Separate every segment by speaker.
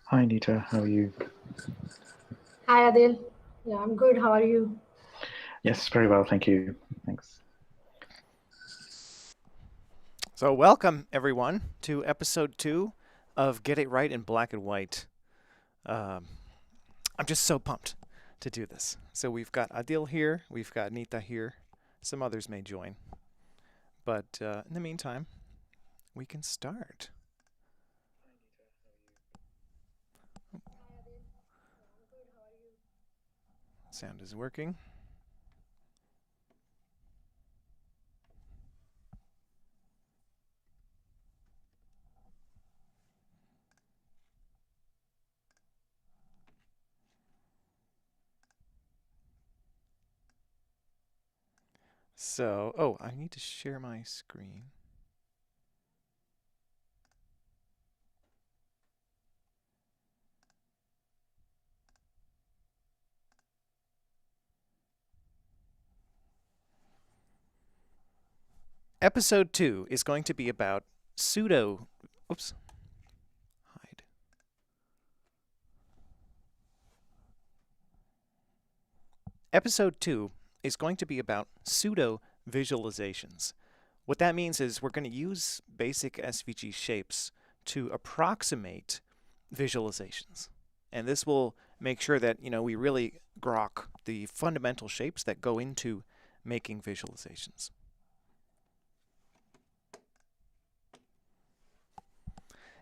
Speaker 1: Hi, Anita. How are you?
Speaker 2: Hi Adil. Yeah, I'm good. How are you?
Speaker 1: Yes, very well, thank you. Thanks.
Speaker 3: So, welcome everyone to episode 2 of Get It Right in Black and White. Um, I'm just so pumped to do this. So, we've got Adil here, we've got Nita here, some others may join. But in the meantime, we can start. Sound is working. So, I need to share my screen. Episode 2 is going to be about pseudo. Oops. Hide. Episode 2 is going to be about pseudo-visualizations. What that means is we're going to use basic SVG shapes to approximate visualizations. And this will make sure that, we really grok the fundamental shapes that go into making visualizations.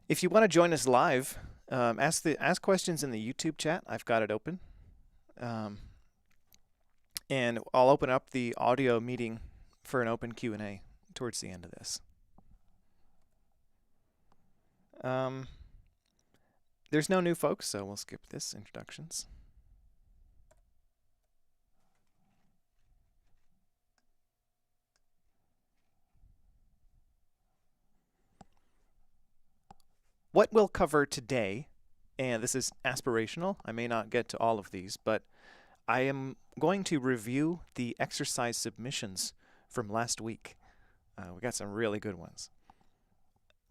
Speaker 3: If you want to join us live, ask questions in the YouTube chat. I've got it open. And I'll open up the audio meeting for an open Q&A towards the end of this. There's no new folks, so we'll skip this introductions. What we'll cover today, and this is aspirational, I may not get to all of these, but I am going to review the exercise submissions from last week. We got some really good ones.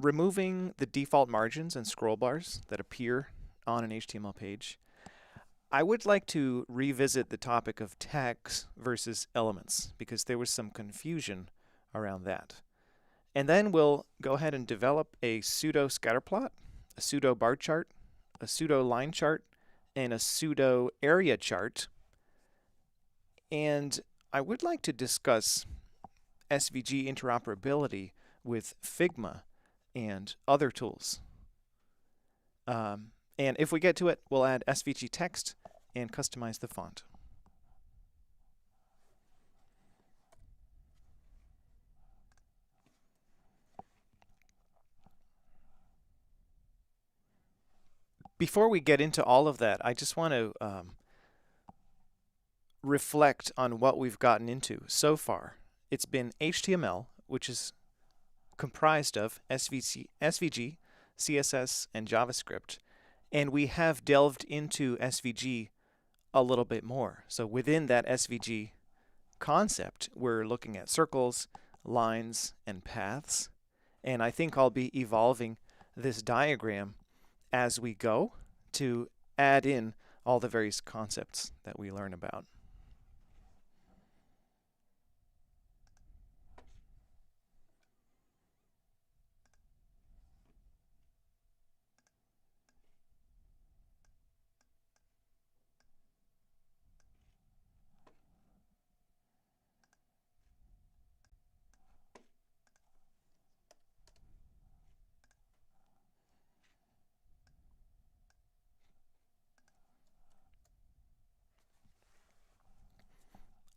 Speaker 3: Removing the default margins and scroll bars that appear on an HTML page. I would like to revisit the topic of tags versus elements because there was some confusion around that. And then we'll go ahead and develop a pseudo scatterplot, a pseudo bar chart, a pseudo line chart, and a pseudo area chart. And I would like to discuss SVG interoperability with Figma and other tools. And if we get to it, we'll add SVG text and customize the font. Before we get into all of that, I just want to reflect on what we've gotten into so far. It's been HTML, which is comprised of SVG, CSS, and JavaScript. And we have delved into SVG a little bit more. So within that SVG concept, we're looking at circles, lines, and paths. And I think I'll be evolving this diagram as we go to add in all the various concepts that we learn about.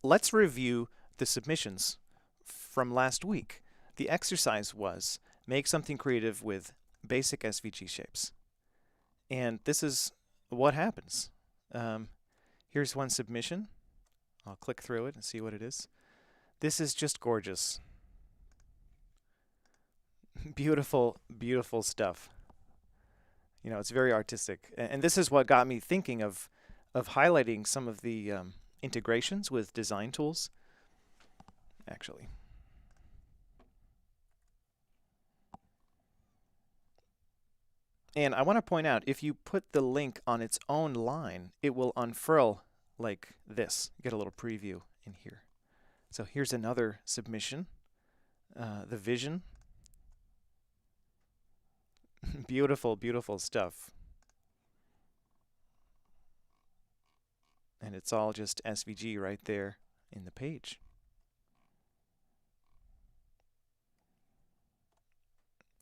Speaker 3: Let's review the submissions from last week. The exercise was make something creative with basic SVG shapes. And this is what happens. Here's one submission. I'll click through it and see what it is. This is just gorgeous. Beautiful, beautiful stuff. It's very artistic. And this is what got me thinking of highlighting some of the integrations with design tools, actually. And I want to point out, if you put the link on its own line, it will unfurl like this. Get a little preview in here. So here's another submission, the vision. Beautiful, beautiful stuff. And it's all just SVG right there in the page.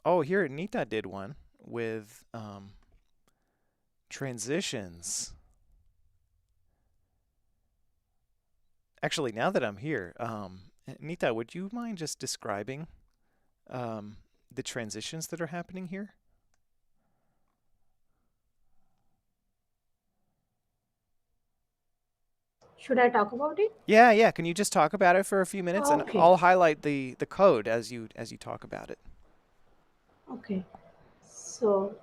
Speaker 3: Oh, here Nita did one with transitions. Actually, now that I'm here, Nita, would you mind just describing the transitions that are happening here?
Speaker 2: Should I talk about it?
Speaker 3: Yeah. Can you just talk about it for a few minutes, and
Speaker 2: Okay.
Speaker 3: I'll highlight the code as you talk about it.
Speaker 2: Okay. So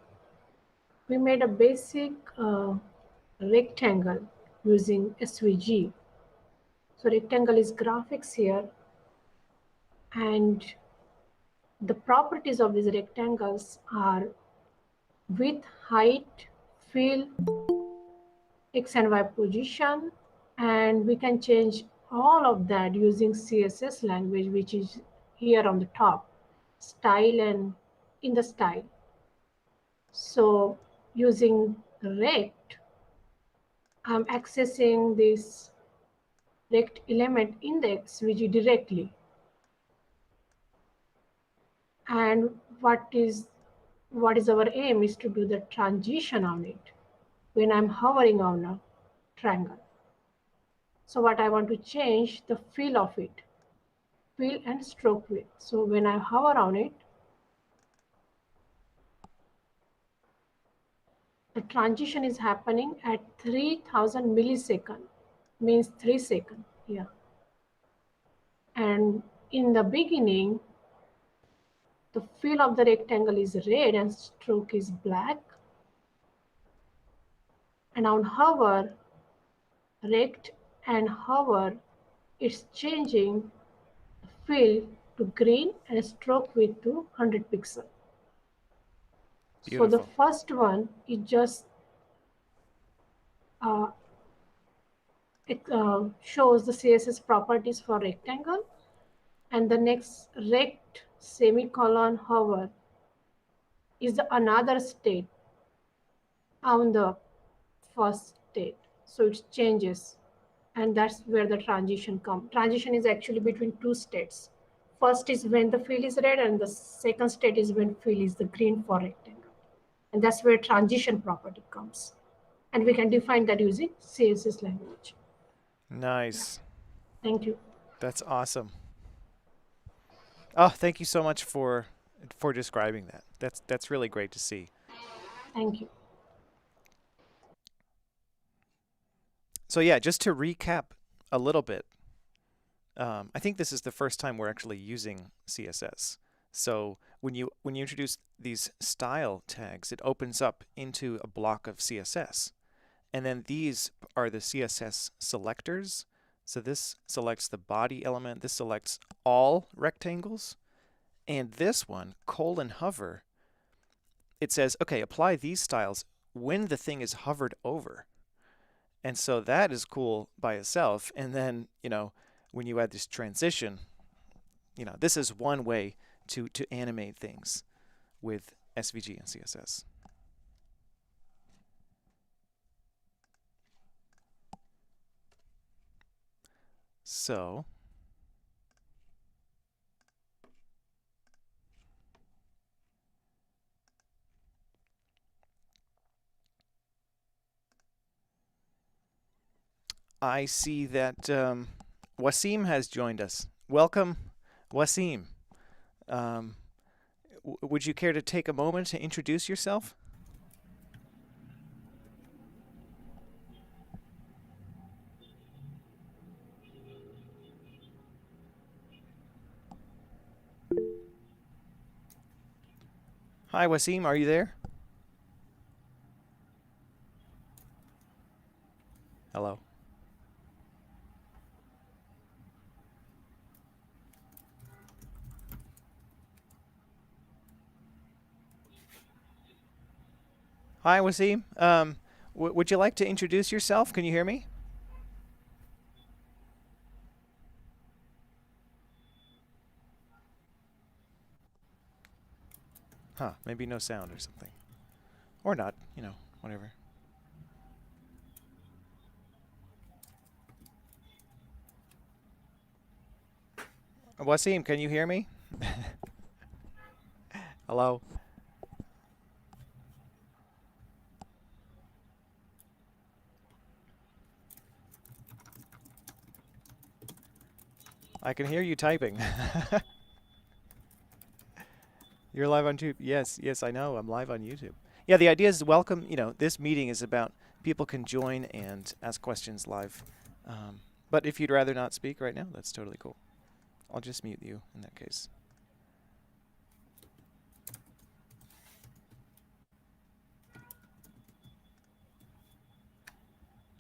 Speaker 2: we made a basic rectangle using SVG. So rectangle is graphics here, and the properties of these rectangles are width, height, fill, X and Y position, and we can change all of that using CSS language, which is here on the top, style and in the style. So using rect, I'm accessing this rect element index which directly. And what is our aim is to do the transition on it when I'm hovering on a triangle. So what I want to change the feel of it, fill and stroke width. So when I hover on it, the transition is happening at 3000 millisecond, means 3 seconds. Yeah. And in the beginning, the fill of the rectangle is red and stroke is black. And on hover, rect and hover, it's changing fill to green and stroke width to 100 pixel. So the
Speaker 3: Beautiful.
Speaker 2: first one is just uh, it shows the CSS properties for rectangle, and the next rect semicolon hover is another state on the first state. So it changes, and that's where the transition comes. Transition is actually between two states. First is when the fill is red, and the second state is when fill is the green for rectangle. And that's where transition property comes. And we can define that using CSS language.
Speaker 3: Nice.
Speaker 2: Thank you.
Speaker 3: That's awesome. Oh, thank you so much for describing that. That's really great to see.
Speaker 2: Thank you.
Speaker 3: So yeah, just to recap a little bit, I think this is the first time we're actually using CSS. So when you introduce these style tags, it opens up into a block of CSS. And then these are the CSS selectors. So this selects the body element. This selects all rectangles. And this one, :hover, it says, okay, apply these styles when the thing is hovered over. And so that is cool by itself. And then, when you add this transition, this is one way to animate things with SVG and CSS. So I see that Wasim has joined us. Welcome, Wasim. Would you care to take a moment to introduce yourself? Hi, Wasim, are you there? Hello. Hi, Wasim. Would you like to introduce yourself? Can you hear me? Huh, maybe no sound or something. Or not, whatever. Wasim, can you hear me? Hello? I can hear you typing. You're live on YouTube. Yes, I know. I'm live on YouTube. Yeah, the idea is welcome. This meeting is about people can join and ask questions live. But if you'd rather not speak right now, that's totally cool. I'll just mute you in that case.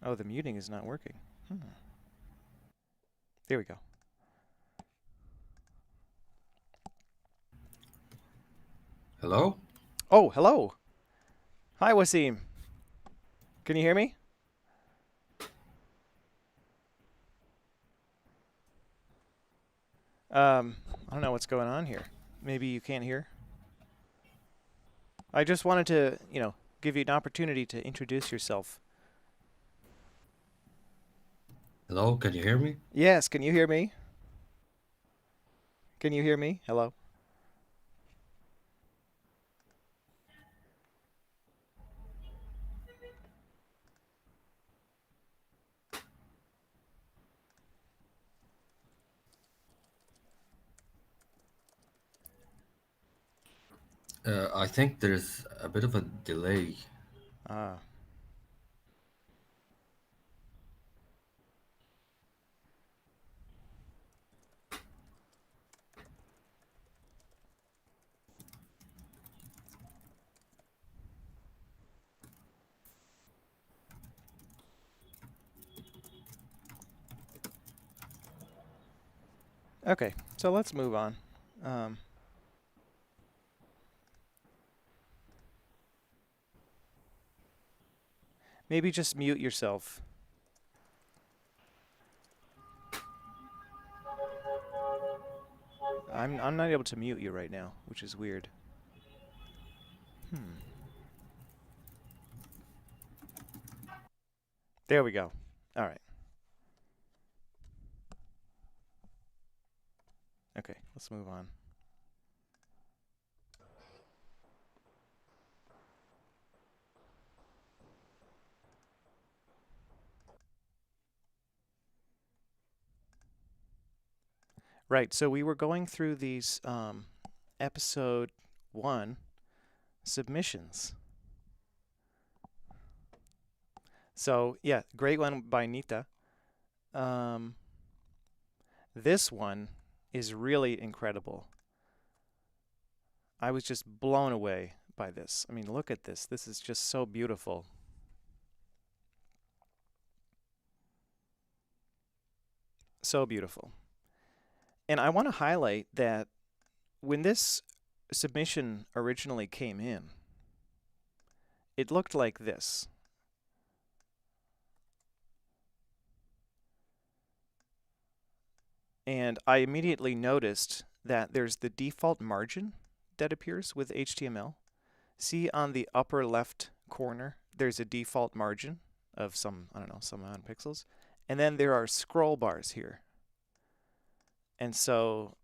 Speaker 3: Oh, the muting is not working. There we go.
Speaker 4: Hello?
Speaker 3: Oh, hello. Hi, Wasim. Can you hear me? I don't know what's going on here. Maybe you can't hear. I just wanted to, give you an opportunity to introduce yourself.
Speaker 4: Hello, can you hear me?
Speaker 3: Yes, can you hear me? Can you hear me? Hello?
Speaker 4: I think there's a bit of a delay.
Speaker 3: Ah. Okay, so let's move on. Maybe just mute yourself. I'm not able to mute you right now, which is weird. There we go. All right. Okay, let's move on. Right, so we were going through these episode 1 submissions. So, yeah, great one by Nita. This one is really incredible. I was just blown away by this. I mean, look at this. This is just so beautiful. So beautiful. And I want to highlight that when this submission originally came in, it looked like this. And I immediately noticed that there's the default margin that appears with HTML. See on the upper left corner, there's a default margin of some amount of pixels. And then there are scroll bars here. And so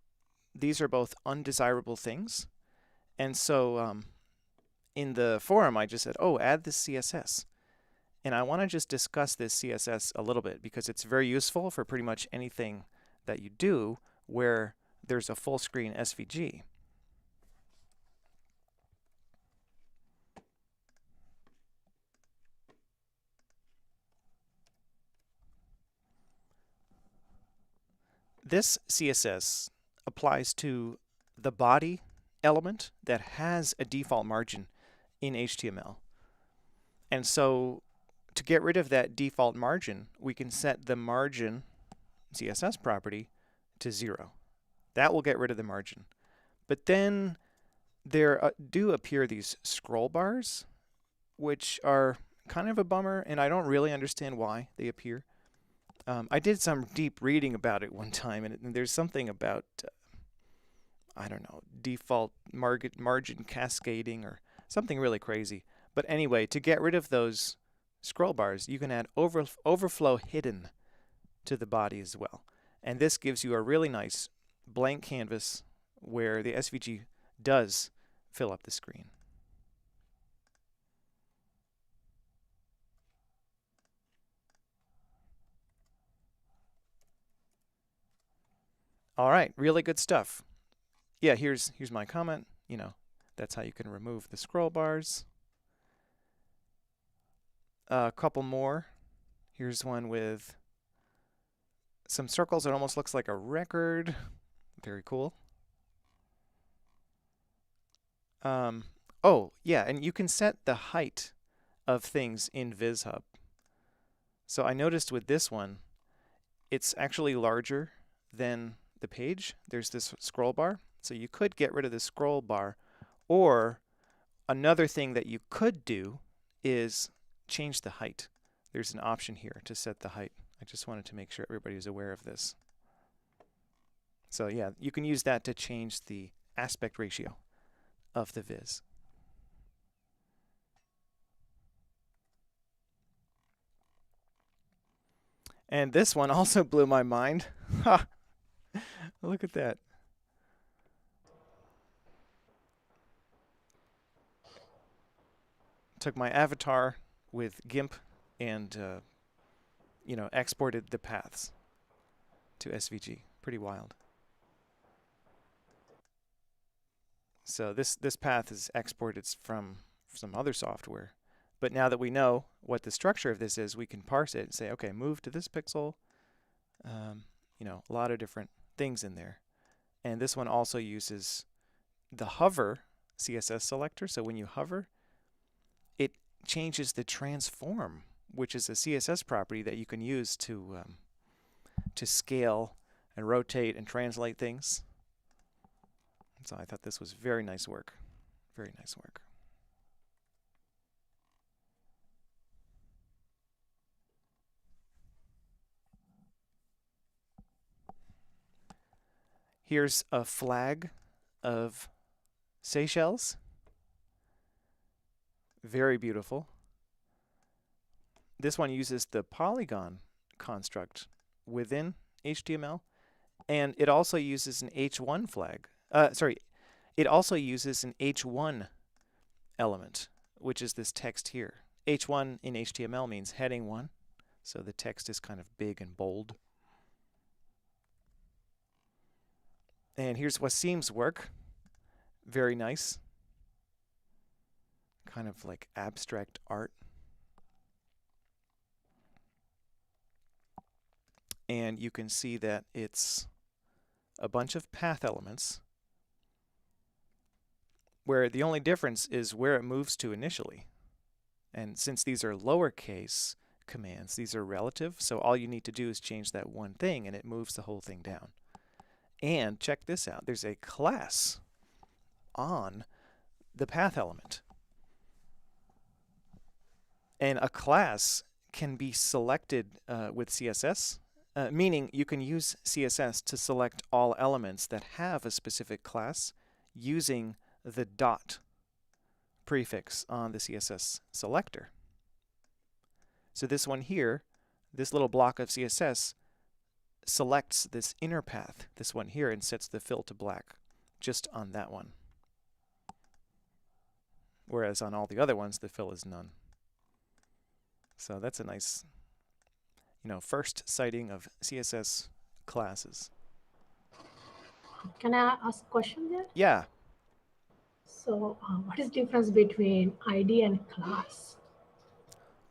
Speaker 3: these are both undesirable things. And so in the forum, I just said, oh, add this CSS. And I want to just discuss this CSS a little bit because it's very useful for pretty much anything that you do where there's a full screen SVG. This CSS applies to the body element that has a default margin in HTML. And so to get rid of that default margin, we can set the margin CSS property to 0. That will get rid of the margin. But then there do appear these scroll bars which are kind of a bummer, and I don't really understand why they appear. I did some deep reading about it one time, and there's something about, I don't know, default margin cascading or something really crazy. But anyway, to get rid of those scroll bars, you can add overflow hidden to the body as well. And this gives you a really nice blank canvas where the SVG does fill up the screen. All right, really good stuff. Yeah, here's my comment. You know, that's how you can remove the scroll bars. A couple more. Here's one with some circles. It almost looks like a record. Very cool. Oh, yeah, and you can set the height of things in VizHub. So I noticed with this one, it's actually larger than the page. There's this scroll bar. So you could get rid of the scroll bar. Or another thing that you could do is change the height. There's an option here to set the height. I just wanted to make sure everybody is aware of this. So yeah, you can use that to change the aspect ratio of the viz. And this one also blew my mind. Ha! Look at that. Took my avatar with GIMP and you know, exported the paths to SVG. Pretty wild. So this path is exported from some other software. But now that we know what the structure of this is, we can parse it and say, okay, move to this pixel. You know, a lot of different things in there. And this one also uses the hover CSS selector. So when you hover, it changes the transform, which is a CSS property that you can use to scale and rotate and translate things. So I thought this was very nice work. Very nice work. Here's a flag of Seychelles. Very beautiful. This one uses the polygon construct within HTML, and it also uses an H1 flag. It also uses an H1 element, which is this text here. H1 in HTML means heading 1, so the text is kind of big and bold. And here's Wasim's work. Very nice. Kind of like abstract art. And you can see that it's a bunch of path elements where the only difference is where it moves to initially. And since these are lowercase commands, these are relative, so all you need to do is change that one thing and it moves the whole thing down. And check this out, there's a class on the path element. And a class can be selected with CSS, meaning you can use CSS to select all elements that have a specific class using the dot prefix on the CSS selector. So this one here, this little block of CSS, selects this inner path, this one here, and sets the fill to black just on that one. Whereas on all the other ones, the fill is none. So that's a nice, you know, first sighting of CSS classes.
Speaker 2: Can I ask a question there?
Speaker 3: Yeah.
Speaker 2: So what is the difference between ID and class?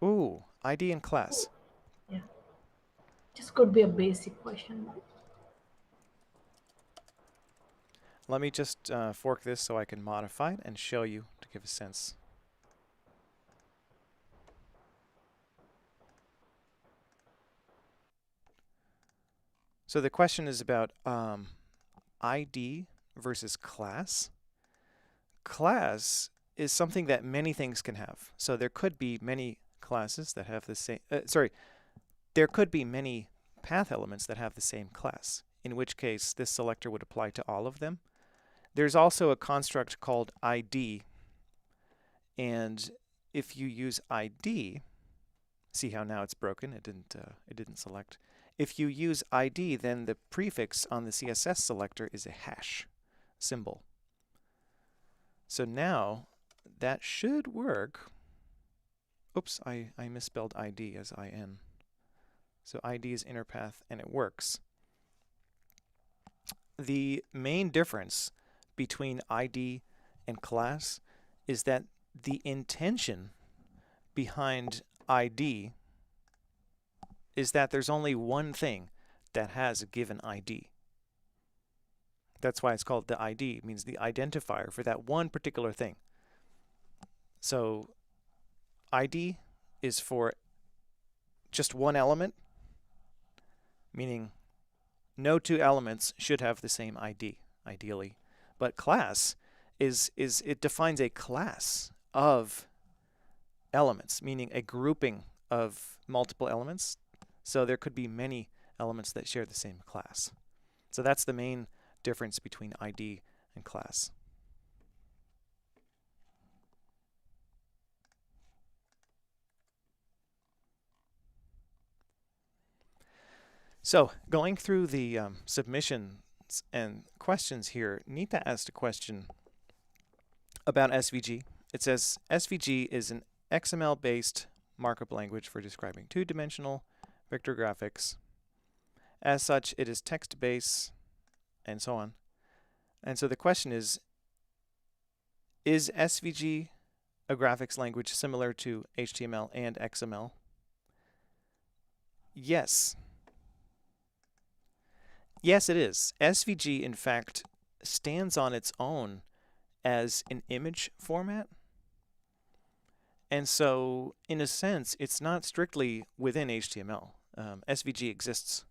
Speaker 3: Ooh, ID and class.
Speaker 2: Yeah, this could be a basic question.
Speaker 3: Let me just fork this so I can modify it and show you to give a sense. So the question is about ID versus class. Class is something that many things can have. So there could be many classes that have the same, there could be many path elements that have the same class, in which case this selector would apply to all of them. There's also a construct called ID, and if you use ID, see how now it's broken, it didn't select. If you use ID, then the prefix on the CSS selector is a hash symbol. So now that should work. Oops, I misspelled ID as IN. So ID is inner path, and it works. The main difference between ID and class is that the intention behind ID is that there's only one thing that has a given ID. That's why it's called the ID. It means the identifier for that one particular thing. So ID is for just one element, meaning no two elements should have the same ID, ideally. But class it defines a class of elements, meaning a grouping of multiple elements. So there could be many elements that share the same class. So that's the main difference between ID and class. So going through the submissions and questions here, Nita asked a question about SVG. It says SVG is an XML-based markup language for describing two-dimensional vector graphics. As such, it is text-based, and so on. And so the question is SVG a graphics language similar to HTML and XML? Yes. Yes, it is. SVG, in fact, stands on its own as an image format. And so, in a sense, it's not strictly within HTML. SVG exists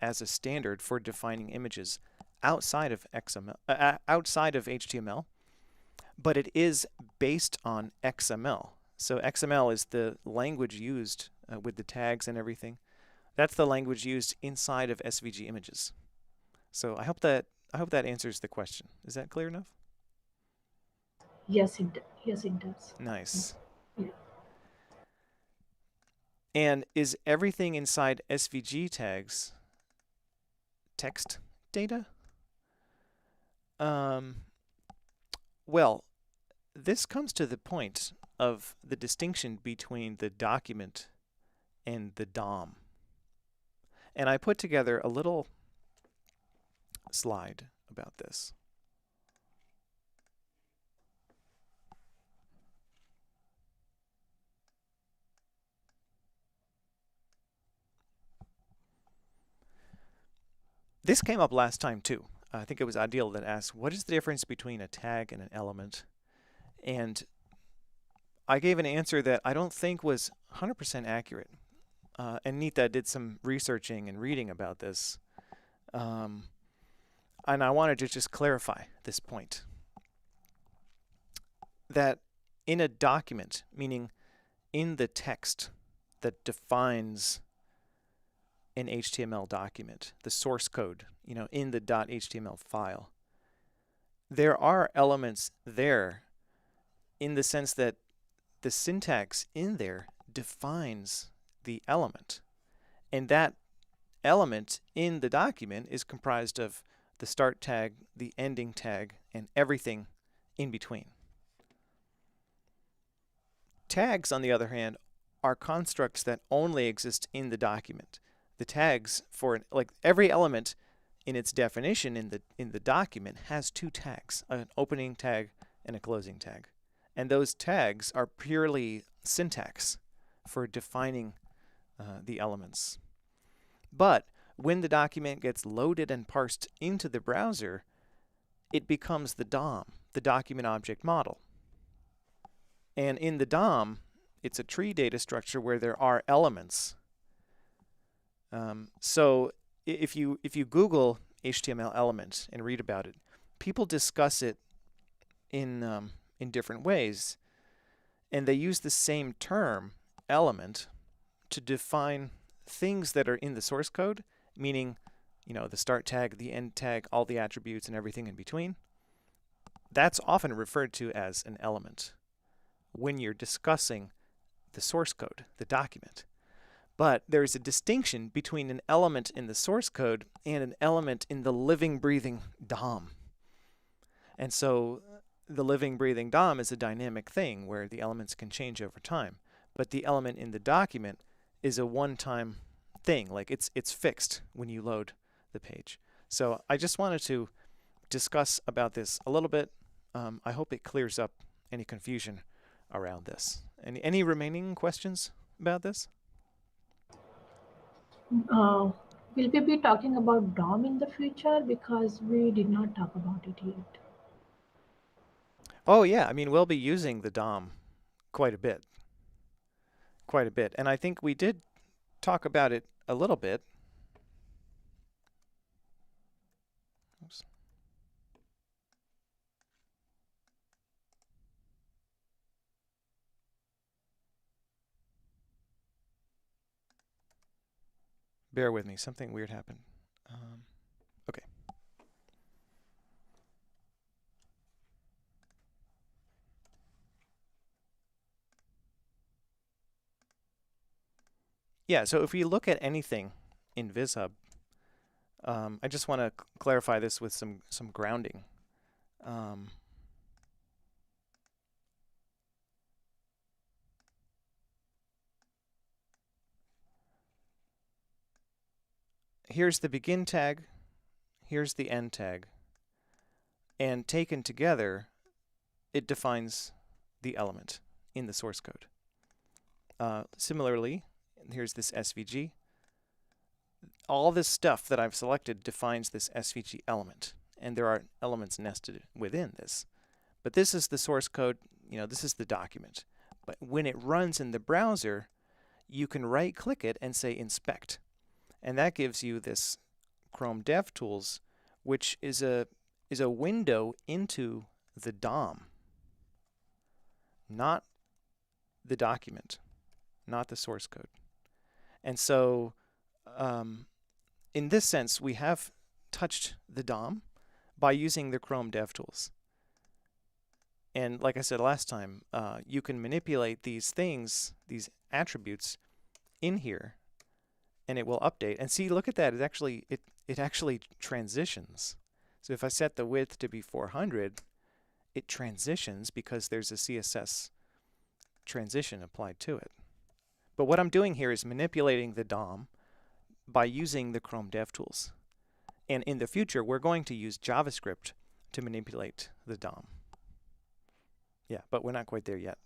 Speaker 3: as a standard for defining images outside of HTML, but it is based on XML. So XML is the language used with the tags and everything. That's the language used inside of SVG images. So I hope that answers the question. Is that clear enough?
Speaker 2: Yes, it does.
Speaker 3: Nice.
Speaker 2: Yeah.
Speaker 3: And is everything inside SVG tags text data? Well, this comes to the point of the distinction between the document and the DOM. And I put together a little slide about this. This came up last time too. I think it was Adil that asked, what is the difference between a tag and an element? And I gave an answer that I don't think was 100% accurate. And Nita did some researching and reading about this. And I wanted to just clarify this point. That in a document, meaning in the text that defines an HTML document, the source code, in the .html file, there are elements there in the sense that the syntax in there defines the element. And that element in the document is comprised of the start tag, the ending tag, and everything in between. Tags, on the other hand, are constructs that only exist in the document. The tags for every element in its definition in the document has two tags, an opening tag and a closing tag. And those tags are purely syntax for defining the elements. But when the document gets loaded and parsed into the browser, it becomes the DOM, the document object model. And in the DOM, it's a tree data structure where there are elements. So if you Google HTML element and read about it, people discuss it in in different ways, and they use the same term, element, to define things that are in the source code, meaning, the start tag, the end tag, all the attributes and everything in between. That's often referred to as an element when you're discussing the source code, the document. But there's a distinction between an element in the source code and an element in the living, breathing DOM. And so the living, breathing DOM is a dynamic thing where the elements can change over time. But the element in the document is a one-time thing, like it's fixed when you load the page. So I just wanted to discuss about this a little bit. I hope it clears up any confusion around this. Any remaining questions about this?
Speaker 2: Will we be talking about DOM in the future? Because we did not talk about it yet.
Speaker 3: Oh yeah, we'll be using the DOM quite a bit. And I think we did talk about it a little bit. Oops. Bear with me, something weird happened. Okay. Yeah, so if we look at anything in VizHub, I just want to clarify this with some grounding. Here's the begin tag, here's the end tag, and taken together, it defines the element in the source code. Similarly, here's this SVG. All this stuff that I've selected defines this SVG element, and there are elements nested within this. But this is the source code, this is the document. But when it runs in the browser, you can right-click it and say inspect. And that gives you this Chrome DevTools, which is a window into the DOM, not the document, not the source code. And so in this sense, we have touched the DOM by using the Chrome DevTools. And like I said last time, you can manipulate these things, these attributes in here, and it will update. And see, look at that. It actually transitions. So if I set the width to be 400, it transitions because there's a CSS transition applied to it. But what I'm doing here is manipulating the DOM by using the Chrome DevTools. And in the future, we're going to use JavaScript to manipulate the DOM. Yeah, but we're not quite there yet.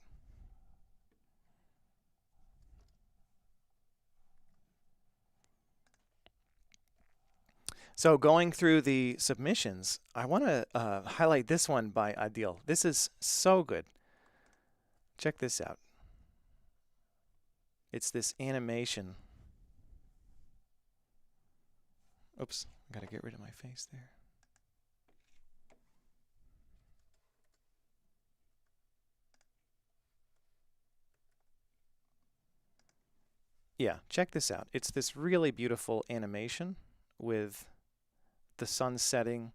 Speaker 3: So going through the submissions, I want to highlight this one by Adil. This is so good. Check this out. It's this animation. Oops, I got to get rid of my face there. Yeah, check this out. It's this really beautiful animation with the sun setting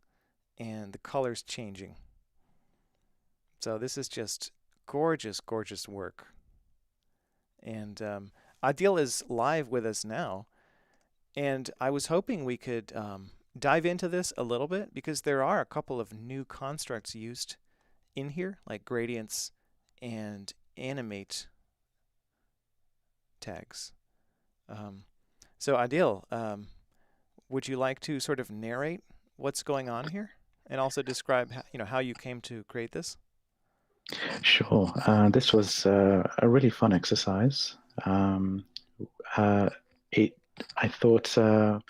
Speaker 3: and the colors changing. So this is just gorgeous, gorgeous work. And Adil is live with us now. And I was hoping we could dive into this a little bit because there are a couple of new constructs used in here, like gradients and animate tags. So Adil, would you like to sort of narrate what's going on here and also describe how you came to create this?
Speaker 1: Sure. This was a really fun exercise. I thought of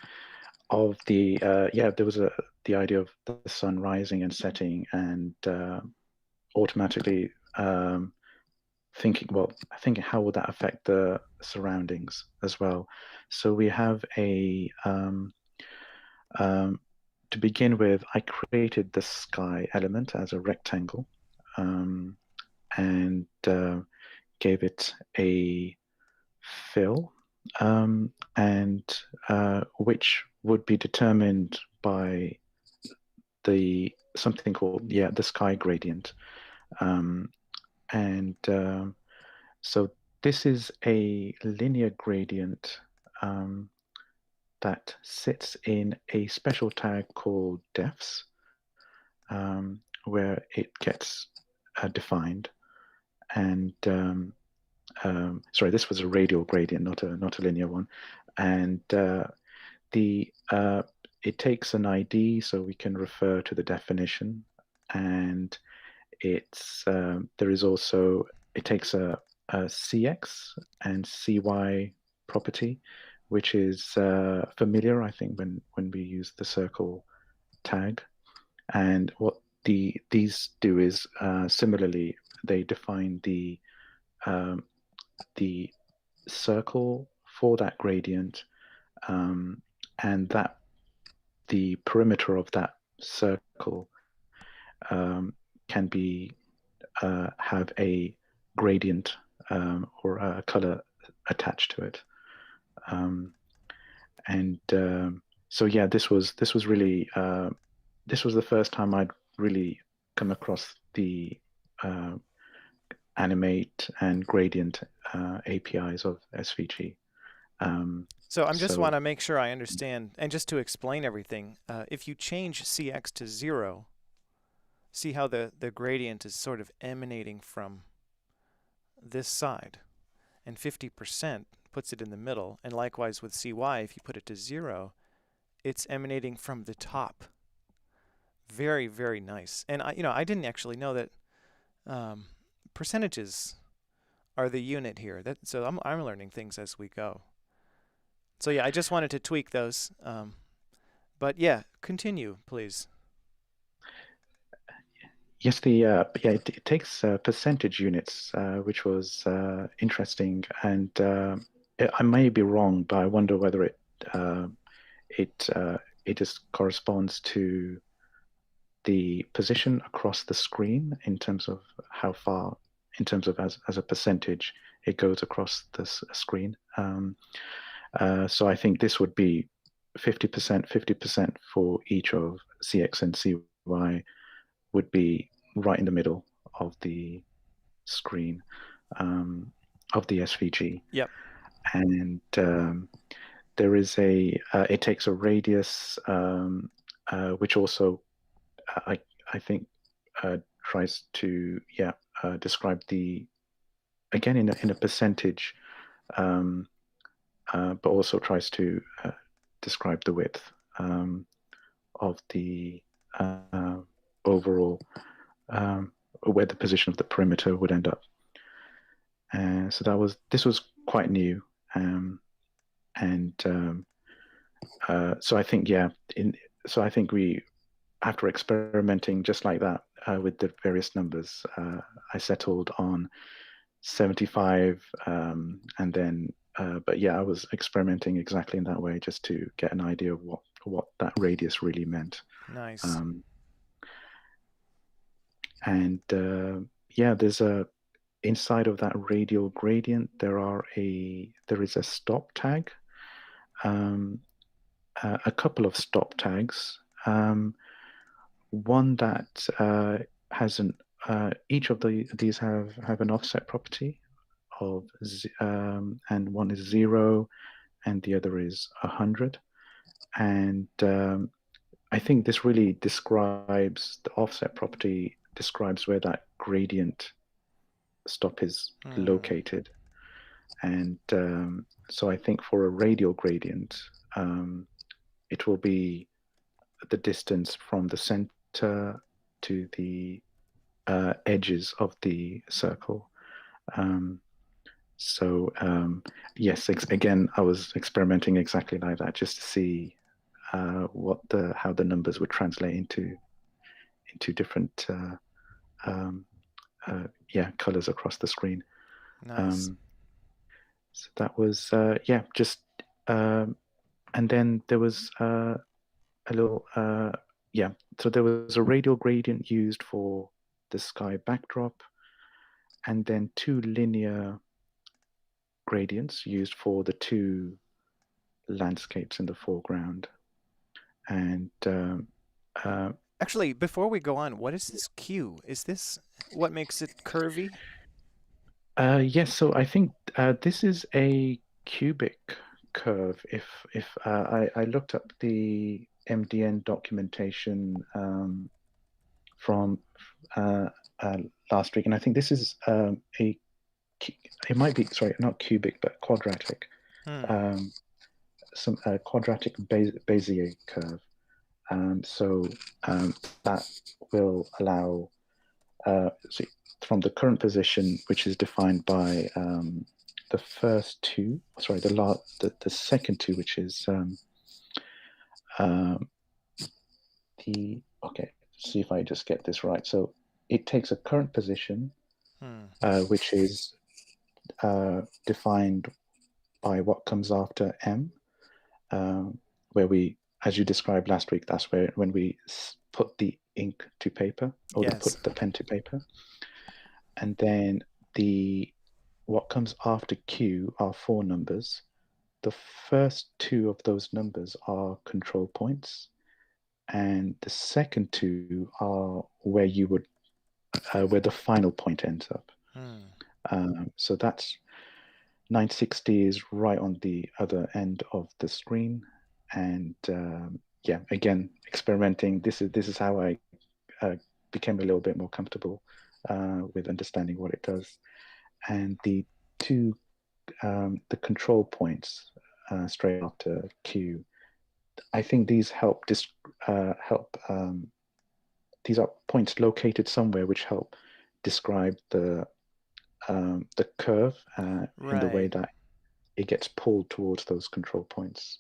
Speaker 1: there was the idea of the sun rising and setting, and automatically thinking how would that affect the surroundings as well. So we have to begin with, I created the sky element as a rectangle. and gave it a fill, and which would be determined by something called the sky gradient, and so this is a linear gradient that sits in a special tag called defs, where it gets defined. And sorry, this was a radial gradient, not a linear one. And it takes an ID, so we can refer to the definition. And it's there is also, it takes a CX and CY property, which is familiar, I think, when we use the circle tag. And what these do is similarly, they define the circle for that gradient, and that the perimeter of that circle can be have a gradient or a color attached to it. So yeah, this was really this was the first time I'd really come across the animate and gradient APIs of SVG.
Speaker 3: So I just want to make sure I understand, and just to explain everything, if you change CX to 0, see how the gradient is sort of emanating from this side, and 50% puts it in the middle, and likewise with CY, if you put it to 0, it's emanating from the top. Very, very nice. And I didn't actually know that percentages are the unit here. So I'm learning things as we go. So yeah, I just wanted to tweak those. But yeah, continue, please.
Speaker 1: Yes, it takes percentage units, which was interesting, and I may be wrong, but I wonder whether it just corresponds to the position across the screen in terms of how far, in terms of as a percentage, it goes across the screen. So I think this would be 50%, 50% for each of CX and CY would be right in the middle of the screen of the SVG.
Speaker 3: Yep.
Speaker 1: And there is it takes a radius, which also I think tries to describe again in a percentage, but also tries to describe the width of the overall, where the position of the perimeter would end up. So this was quite new, so I think I think we, after experimenting just like that with the various numbers, I settled on 75, and then but yeah, I was experimenting exactly in that way just to get an idea of what that radius really meant.
Speaker 3: Nice.
Speaker 1: And yeah, there's inside of that radial gradient, there is a stop tag, a couple of stop tags, one that has each of these have an offset property of and one is 0 and the other is 100, and I think this really describes, the offset property describes where that gradient stop is located. And so I think for a radial gradient, it will be the distance from the center to the edges of the circle. Yes, again, I was experimenting exactly like that, just to see how the numbers would translate into different colors across the screen.
Speaker 3: Nice.
Speaker 1: So that was just and then there was a little so there was a radial gradient used for the sky backdrop, and then 2 linear gradients used for the 2 landscapes in the foreground. And
Speaker 3: actually, before we go on, what is this Q? Is this what makes it curvy?
Speaker 1: yes, so I think this is a cubic curve. If I looked up the MDN documentation from last week, and I think this is it might be, sorry, not cubic, but quadratic. Some quadratic Bezier curve. So that will allow, see, from the current position, which is defined by the first 2, sorry, the second 2, which is okay, see if I just get this right. So it takes a current position, which is defined by what comes after M, where we, as you described last week, that's when we put the ink to paper, or
Speaker 3: Yes.
Speaker 1: put the pen to paper. And then what comes after Q are 4 numbers. The first 2 of those numbers are control points, and the second 2 are where you would where the final point ends up. So that's 960 is right on the other end of the screen, and yeah, again, experimenting. This is how I became a little bit more comfortable with understanding what it does. And the 2 the control points straight after Q, I think these help these are points located somewhere which help describe the curve in the way that it gets pulled towards those control points.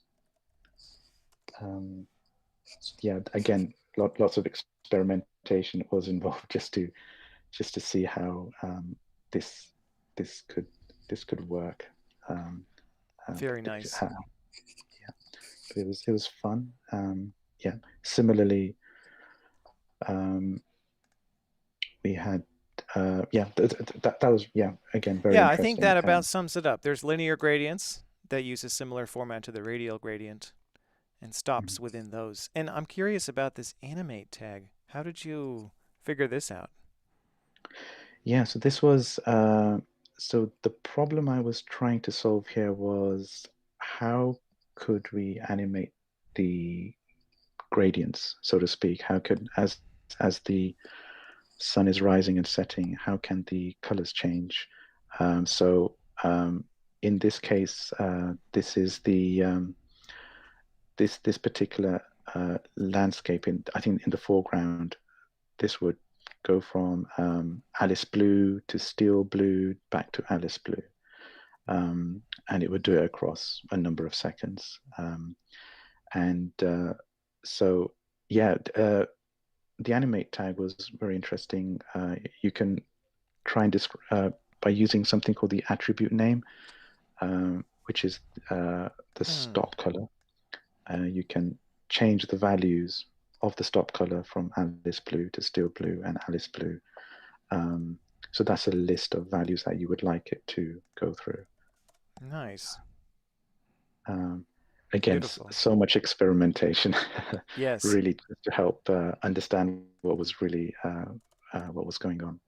Speaker 1: Yeah, again, lots of experimentation was involved just to see how this could work.
Speaker 3: Very nice.
Speaker 1: Yeah, but it was fun. Yeah, similarly, we had yeah, that was, yeah, again, very
Speaker 3: yeah,
Speaker 1: interesting.
Speaker 3: I think that about sums it up. There's linear gradients that use a similar format to the radial gradient and stops within those. And I'm curious about this animate tag. How did you figure this out?
Speaker 1: Yeah, so this was so the problem I was trying to solve here was how could we animate the gradients, so to speak? How could, as the sun is rising and setting, how can the colors change? So in this case, this is the this particular landscape I think in the foreground. This would go from Alice blue to steel blue back to Alice blue, and it would do it across a number of seconds. And so yeah, the animate tag was very interesting. You can try and describe by using something called the attribute name, which is the stop color. You can change the values of the stop color from Alice blue to steel blue and Alice blue. So that's a list of values that you would like it to go through.
Speaker 3: Nice.
Speaker 1: Again,
Speaker 3: Beautiful.
Speaker 1: so much experimentation.
Speaker 3: Yes.
Speaker 1: Really to help understand what was really what was going on.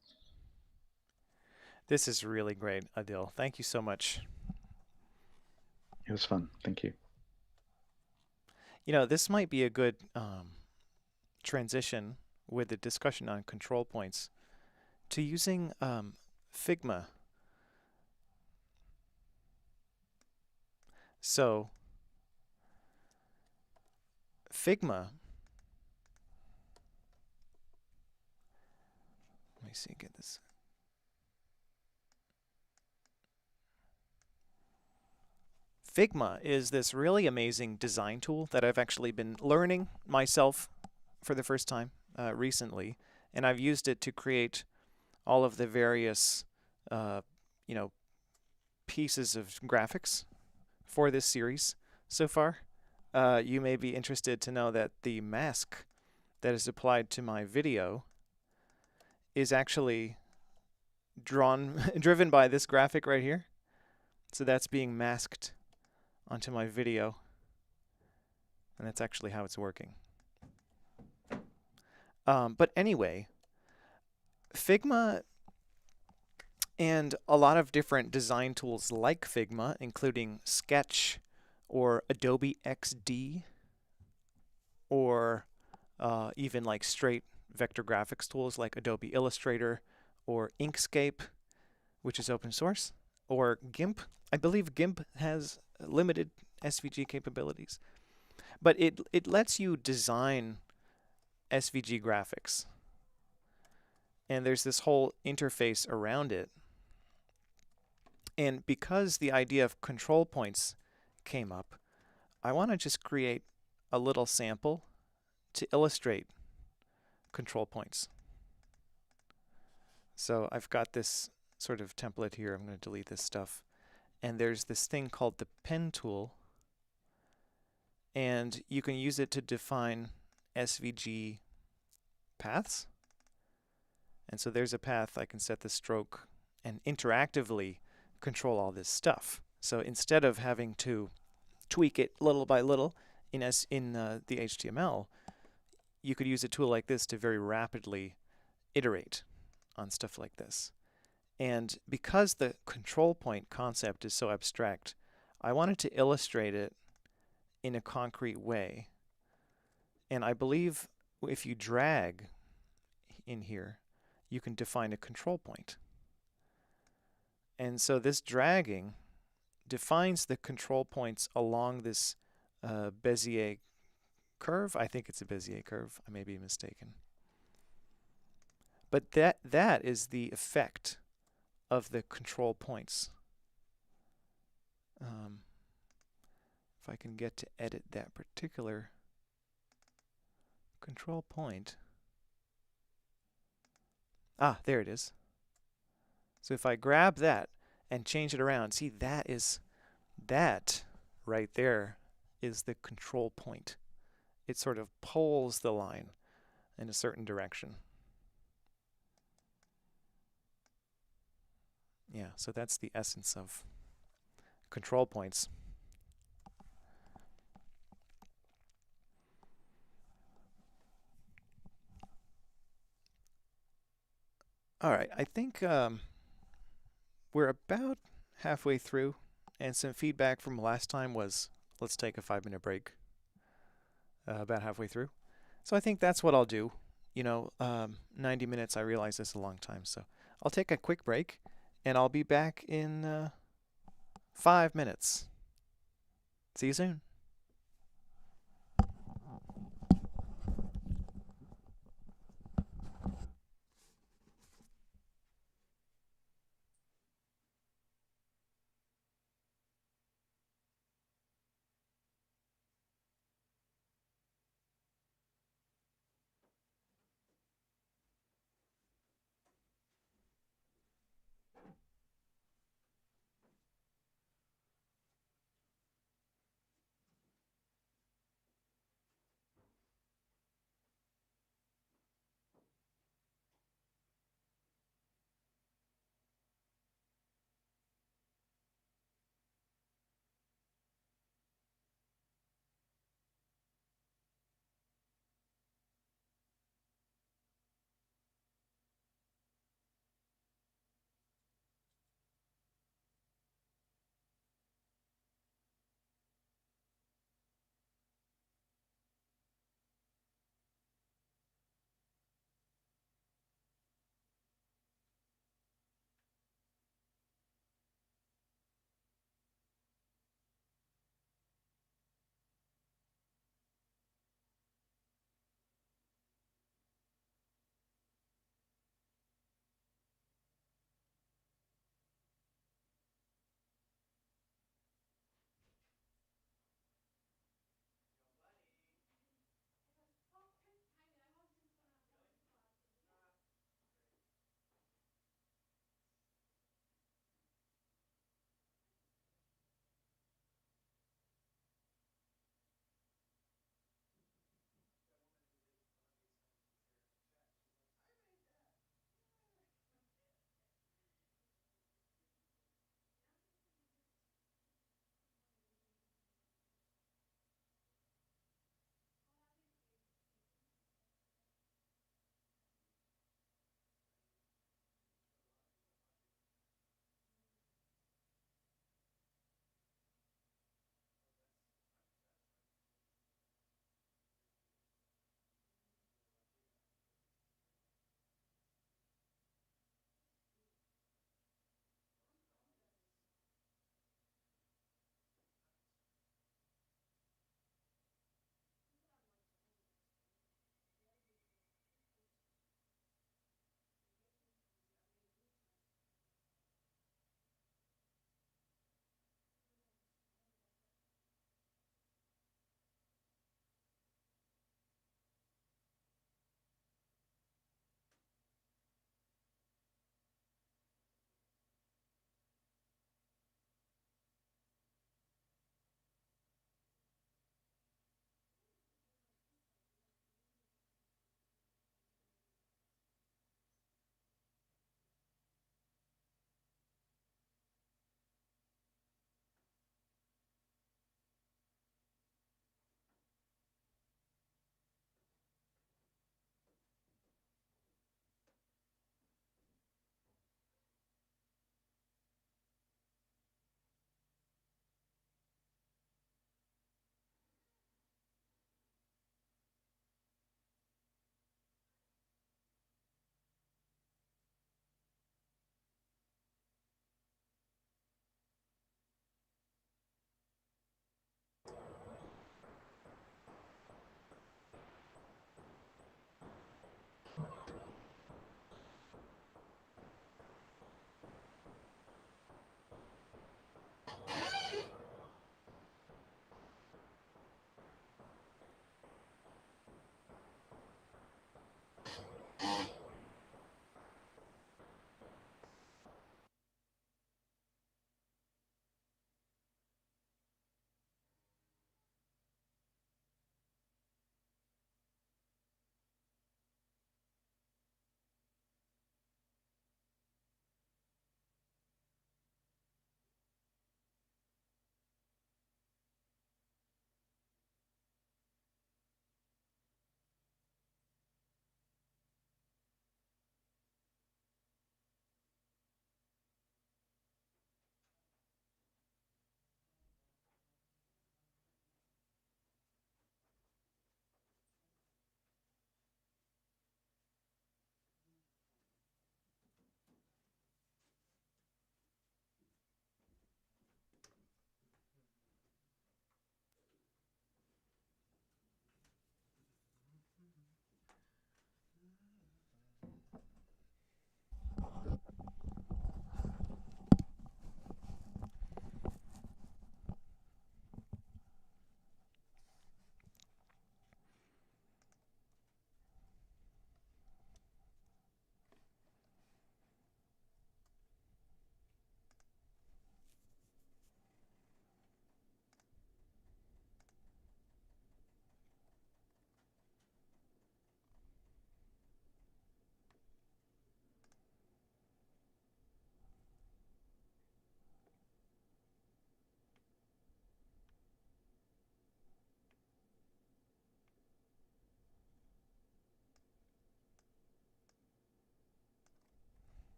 Speaker 3: This is really great, Adil. Thank you so much.
Speaker 1: It was fun. Thank you.
Speaker 3: You know, this might be a good transition with the discussion on control points to using Figma. So Figma, let me see, get this. Figma is this really amazing design tool that I've actually been learning myself for the first time recently, and I've used it to create all of the various, pieces of graphics for this series so far. You may be interested to know that the mask that is applied to my video is actually driven by this graphic right here. So that's being masked onto my video. And that's actually how it's working. But anyway, Figma and a lot of different design tools like Figma, including Sketch or Adobe XD, or even like straight vector graphics tools like Adobe Illustrator or Inkscape, which is open source, or GIMP. I believe GIMP has limited SVG capabilities, but it lets you design SVG graphics. And there's this whole interface around it. And because the idea of control points came up, I want to just create a little sample to illustrate control points. So I've got this sort of template here. I'm going to delete this stuff. And there's this thing called the pen tool. And you can use it to define SVG paths. And so there's a path. I can set the stroke and interactively control all this stuff. So instead of having to tweak it little by little in the HTML, you could use a tool like this to very rapidly iterate on stuff like this. And because the control point concept is so abstract, I wanted to illustrate it in a concrete way. And I believe if you drag in here, you can define a control point. And so this dragging defines the control points along this Bezier curve. I think it's a Bezier curve. I may be mistaken. But that is the effect of the control points. If I can get to edit that particular control point. Ah, there it is. So if I grab that and change it around, see, that right there is the control point. It sort of pulls the line in a certain direction. Yeah, so that's the essence of control points. All right, I think we're about halfway through, and some feedback from last time was, let's take a 5-minute break. About halfway through. So I think that's what I'll do. 90 minutes, I realize is a long time, so I'll take a quick break, and I'll be back in 5 minutes. See you soon.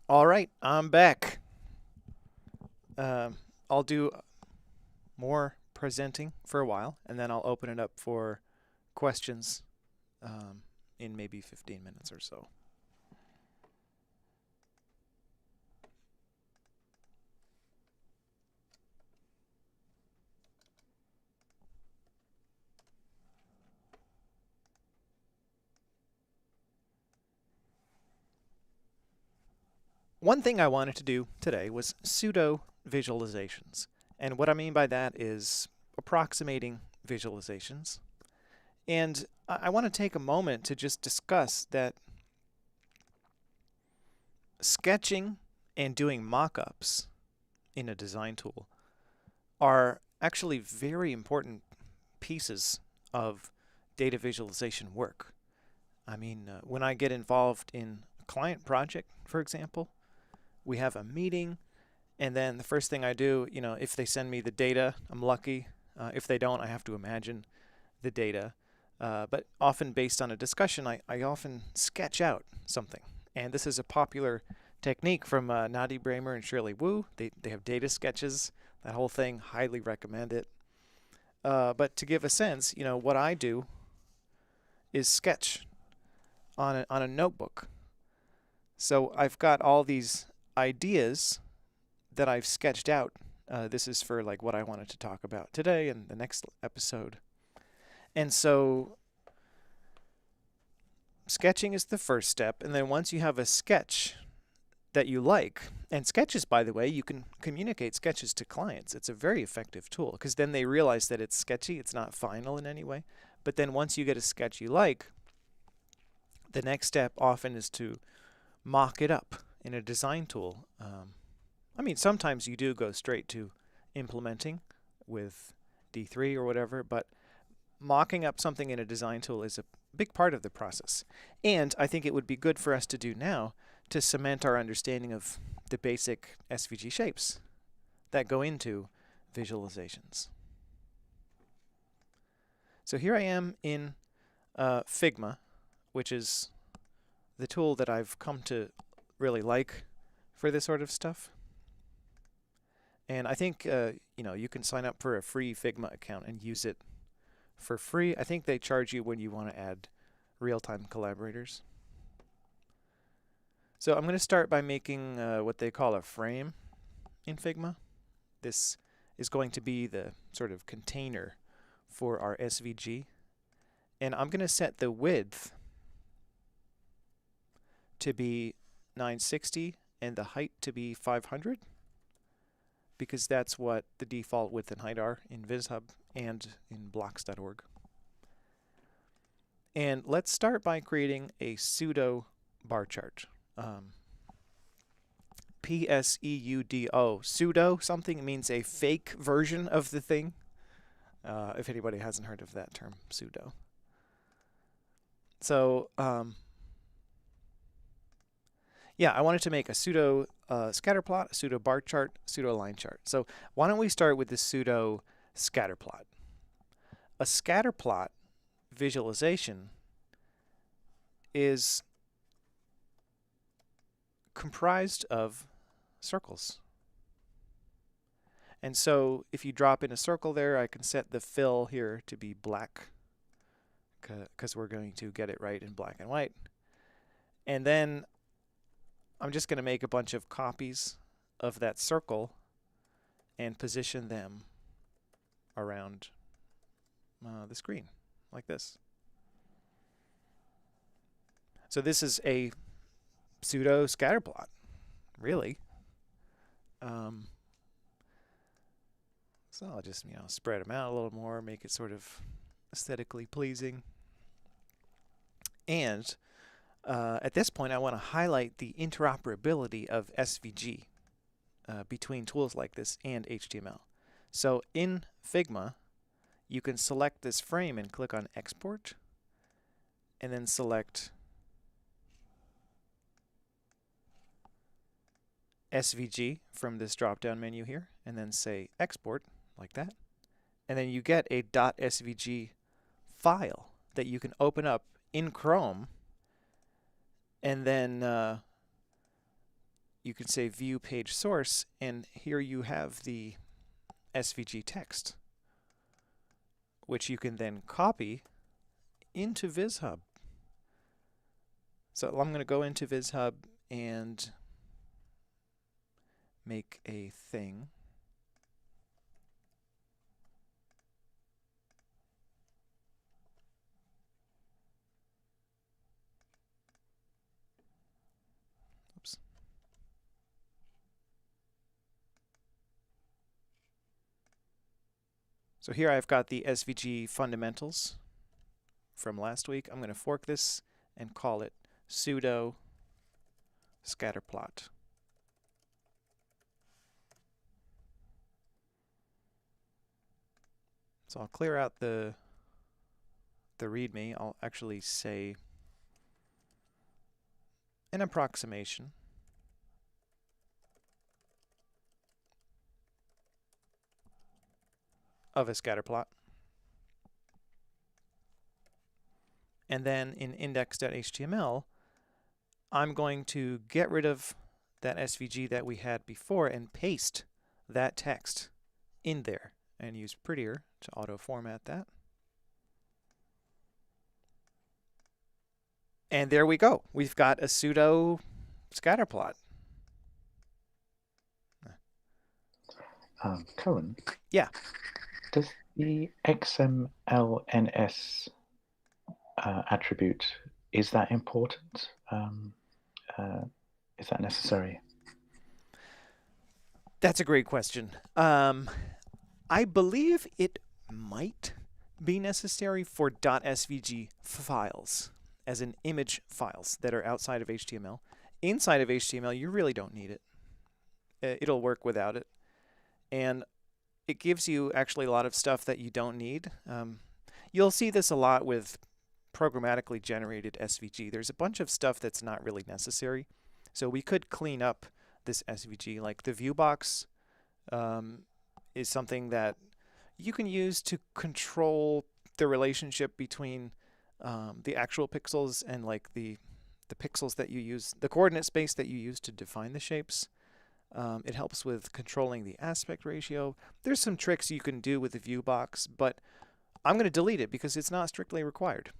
Speaker 3: All right, I'm back. I'll do more presenting for a while, and then I'll open it up for questions in maybe 15 minutes or so. One thing I wanted to do today was pseudo-visualizations. And what I mean by that is approximating visualizations. And I want to take a moment to just discuss that sketching and doing mock-ups in a design tool are actually very important pieces of data visualization work. I mean, when I get involved in a client project, for example, we have a meeting, and then the first thing I do, if they send me the data, I'm lucky. If they don't, I have to imagine the data. But often based on a discussion, I often sketch out something. And this is a popular technique from Nadi Bramer and Shirley Wu. They have data sketches. That whole thing, highly recommend it. But to give a sense, what I do is sketch on a notebook. So I've got all these ideas that I've sketched out. This is for like what I wanted to talk about today and the next episode. And so sketching is the first step, and then once you have a sketch that you like, and sketches, by the way, you can communicate sketches to clients. It's a very effective tool because then they realize that it's sketchy, it's not final in any way. But then once you get a sketch you like, the next step often is to mock it up in a design tool. I mean, sometimes you do go straight to implementing with D3 or whatever, but mocking up something in a design tool is a big part of the process. And I think it would be good for us to do now to cement our understanding of the basic SVG shapes that go into visualizations. So here I am in Figma, which is the tool that I've come to really like for this sort of stuff. And I think you can sign up for a free Figma account and use it for free. I think they charge you when you want to add real-time collaborators. So I'm going to start by making what they call a frame in Figma. This is going to be the sort of container for our SVG. And I'm going to set the width to be 960 and the height to be 500, because that's what the default width and height are in VizHub and in blocks.org. And let's start by creating a pseudo bar chart. P-S-E-U-D-O. Pseudo something means a fake version of the thing. If anybody hasn't heard of that term, pseudo. So, yeah, I wanted to make a pseudo scatter plot, a pseudo bar chart, pseudo line chart. So why don't we start with the pseudo scatter plot? A scatter plot visualization is comprised of circles. And so if you drop in a circle there, I can set the fill here to be black because we're going to get it right in black and white. And then I'm just going to make a bunch of copies of that circle and position them around the screen like this. So this is a pseudo scatter plot, really. So I'll just spread them out a little more, make it sort of aesthetically pleasing. And at this point, I want to highlight the interoperability of SVG between tools like this and HTML. So in Figma, you can select this frame and click on Export, and then select SVG from this drop-down menu here, and then say Export, like that. And then you get a .svg file that you can open up in Chrome, and then you can say view page source, and here you have the SVG text, which you can then copy into VizHub. So I'm going to go into VizHub and make a thing. Oops. So here I've got the SVG fundamentals from last week. I'm going to fork this and call it pseudo scatterplot. So I'll clear out the README. I'll actually say an approximation of a scatterplot. And then in index.html, I'm going to get rid of that SVG that we had before and paste that text in there and use Prettier to auto format that. And there we go. We've got a pseudo scatterplot.
Speaker 1: Cohen?
Speaker 3: Yeah.
Speaker 1: Does the XMLNS attribute, is that important? Is that necessary?
Speaker 3: That's a great question. I believe it might be necessary for .svg files, as in image files that are outside of HTML. Inside of HTML, you really don't need it. It'll work without it. And it gives you actually a lot of stuff that you don't need. You'll see this a lot with programmatically generated SVG. There's a bunch of stuff that's not really necessary. So we could clean up this SVG. Like the view box is something that you can use to control the relationship between the actual pixels and like the pixels that you use, the coordinate space that you use to define the shapes. It helps with controlling the aspect ratio. There's some tricks you can do with the view box, but I'm going to delete it because it's not strictly required.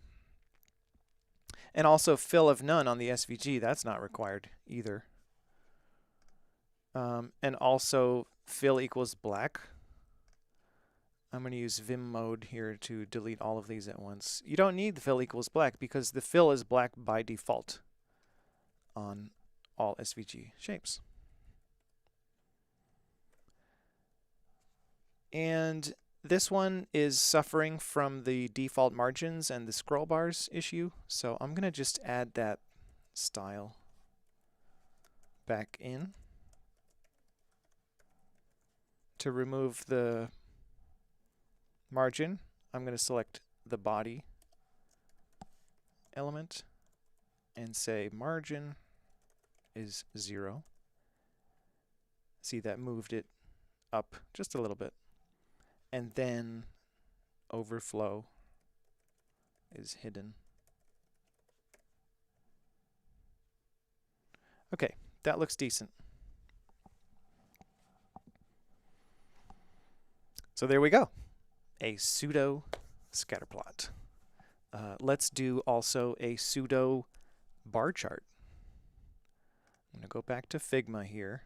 Speaker 3: And also fill of none on the SVG, that's not required either. And also fill equals black. I'm going to use Vim mode here to delete all of these at once. You don't need the fill equals black because the fill is black by default on all SVG shapes. And this one is suffering from the default margins and the scroll bars issue. So I'm going to just add that style back in to remove the margin. I'm going to select the body element and say margin is 0. See, that moved it up just a little bit. And then overflow is hidden. Okay, that looks decent. So there we go, a pseudo scatterplot. Let's do also a pseudo bar chart. I'm going to go back to Figma here.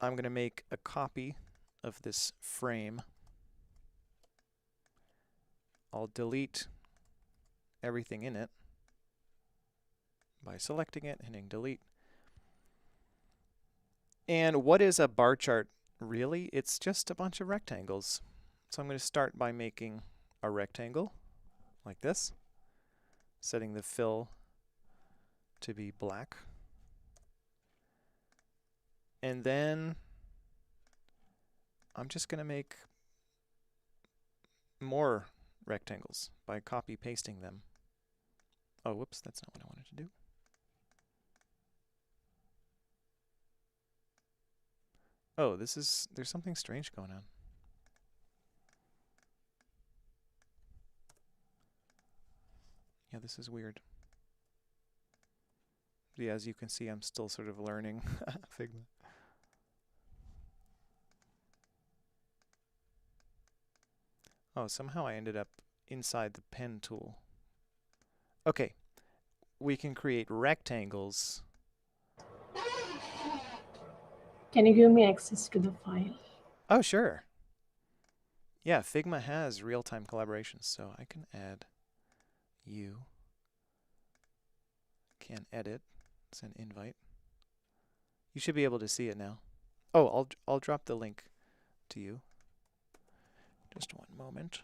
Speaker 3: I'm going to make a copy of this frame. I'll delete everything in it by selecting it, hitting delete. And what is a bar chart really? It's just a bunch of rectangles. So I'm going to start by making a rectangle like this, setting the fill to be black. And then I'm just going to make more rectangles by copy pasting them. Oh, whoops, that's not what I wanted to do. Oh, there's something strange going on. Yeah, this is weird. Yeah, as you can see, I'm still sort of learning Figma. Oh, somehow I ended up inside the pen tool. Okay, we can create rectangles.
Speaker 2: Can you give me access to the file?
Speaker 3: Oh, sure. Yeah, Figma has real-time collaborations, so I can add you. Can edit. It's an invite. You should be able to see it now. Oh, I'll drop the link to you. Just one moment.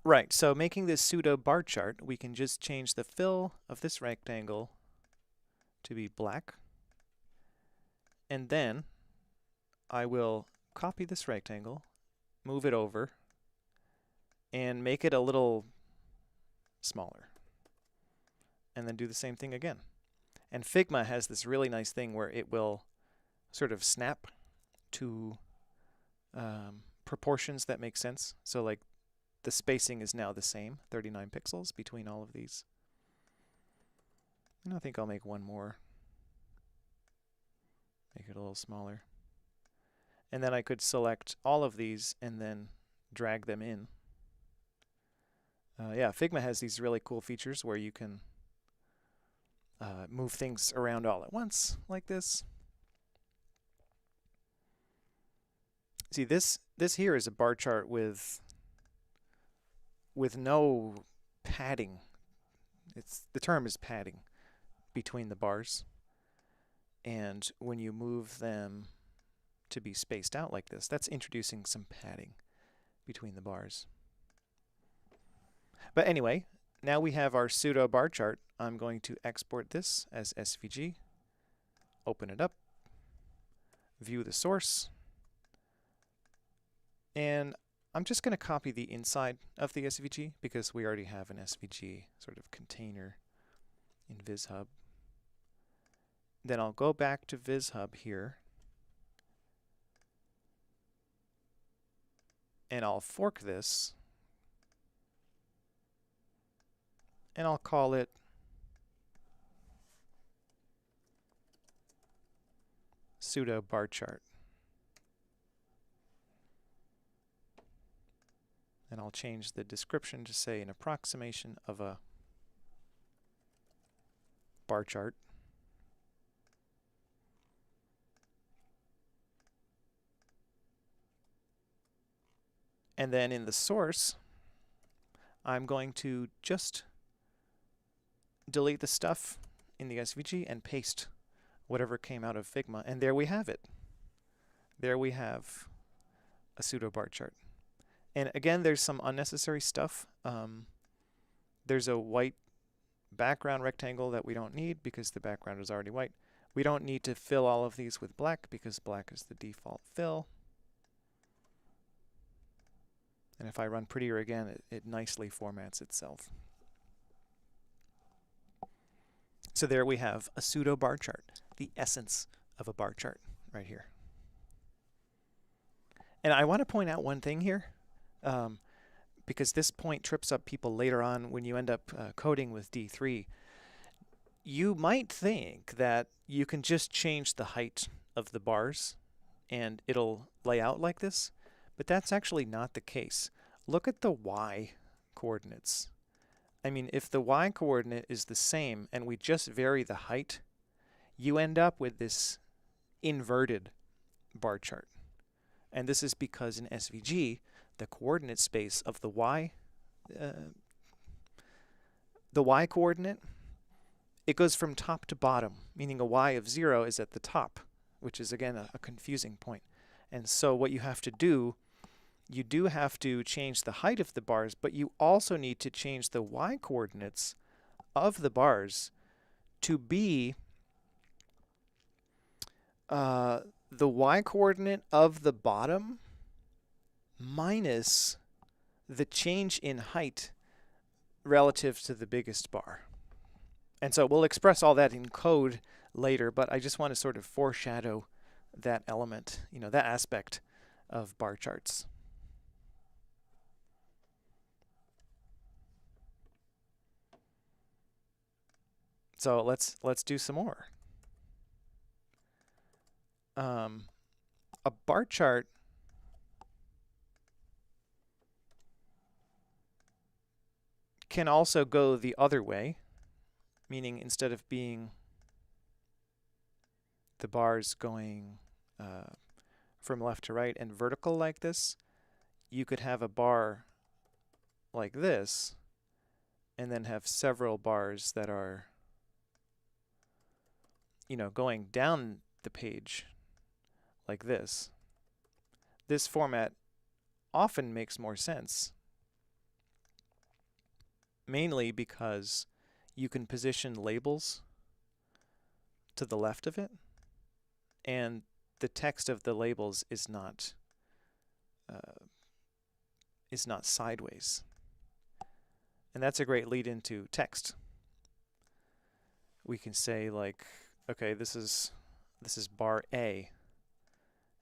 Speaker 3: Right, so making this pseudo bar chart, we can just change the fill of this rectangle to be black. And then I will copy this rectangle, move it over, and make it a little smaller. And then do the same thing again. And Figma has this really nice thing where it will sort of snap to proportions that make sense. So like the spacing is now the same, 39 pixels between all of these. And I think I'll make one more. Make it a little smaller. And then I could select all of these and then drag them in. Yeah, Figma has these really cool features where you can move things around all at once, like this. See, this here is a bar chart with no padding. The term is padding between the bars. And when you move them to be spaced out like this, that's introducing some padding between the bars. But anyway, now we have our pseudo bar chart. I'm going to export this as SVG, open it up, view the source, and I'm just going to copy the inside of the SVG because we already have an SVG sort of container in VizHub. Then I'll go back to VizHub here, and I'll fork this, and I'll call it pseudo bar chart. And I'll change the description to say an approximation of a bar chart. And then in the source, I'm going to just delete the stuff in the SVG and paste whatever came out of Figma. And there we have it. There we have a pseudo bar chart. And again, there's some unnecessary stuff. There's a white background rectangle that we don't need because the background is already white. We don't need to fill all of these with black because black is the default fill. And if I run prettier again, it nicely formats itself. So there we have a pseudo bar chart, the essence of a bar chart right here. And I want to point out one thing here, because this point trips up people later on when you end up coding with D3. You might think that you can just change the height of the bars and it'll lay out like this, but that's actually not the case. Look at the y coordinates. I mean, if the y coordinate is the same and we just vary the height, you end up with this inverted bar chart. And this is because in SVG, the coordinate space of the y coordinate, it goes from top to bottom, meaning a y of 0 is at the top, which is again a confusing point. And so what you have to do, you do have to change the height of the bars, but you also need to change the y coordinates of the bars to be the y coordinate of the bottom minus the change in height relative to the biggest bar. And so we'll express all that in code later, but I just want to sort of foreshadow that element, that aspect of bar charts. So let's do some more. A bar chart can also go the other way, meaning instead of being the bars going from left to right and vertical like this, you could have a bar like this and then have several bars that are going down the page like this. This format often makes more sense, mainly because you can position labels to the left of it, and the text of the labels is not sideways. And that's a great lead into text. We can say like, okay, this is bar A,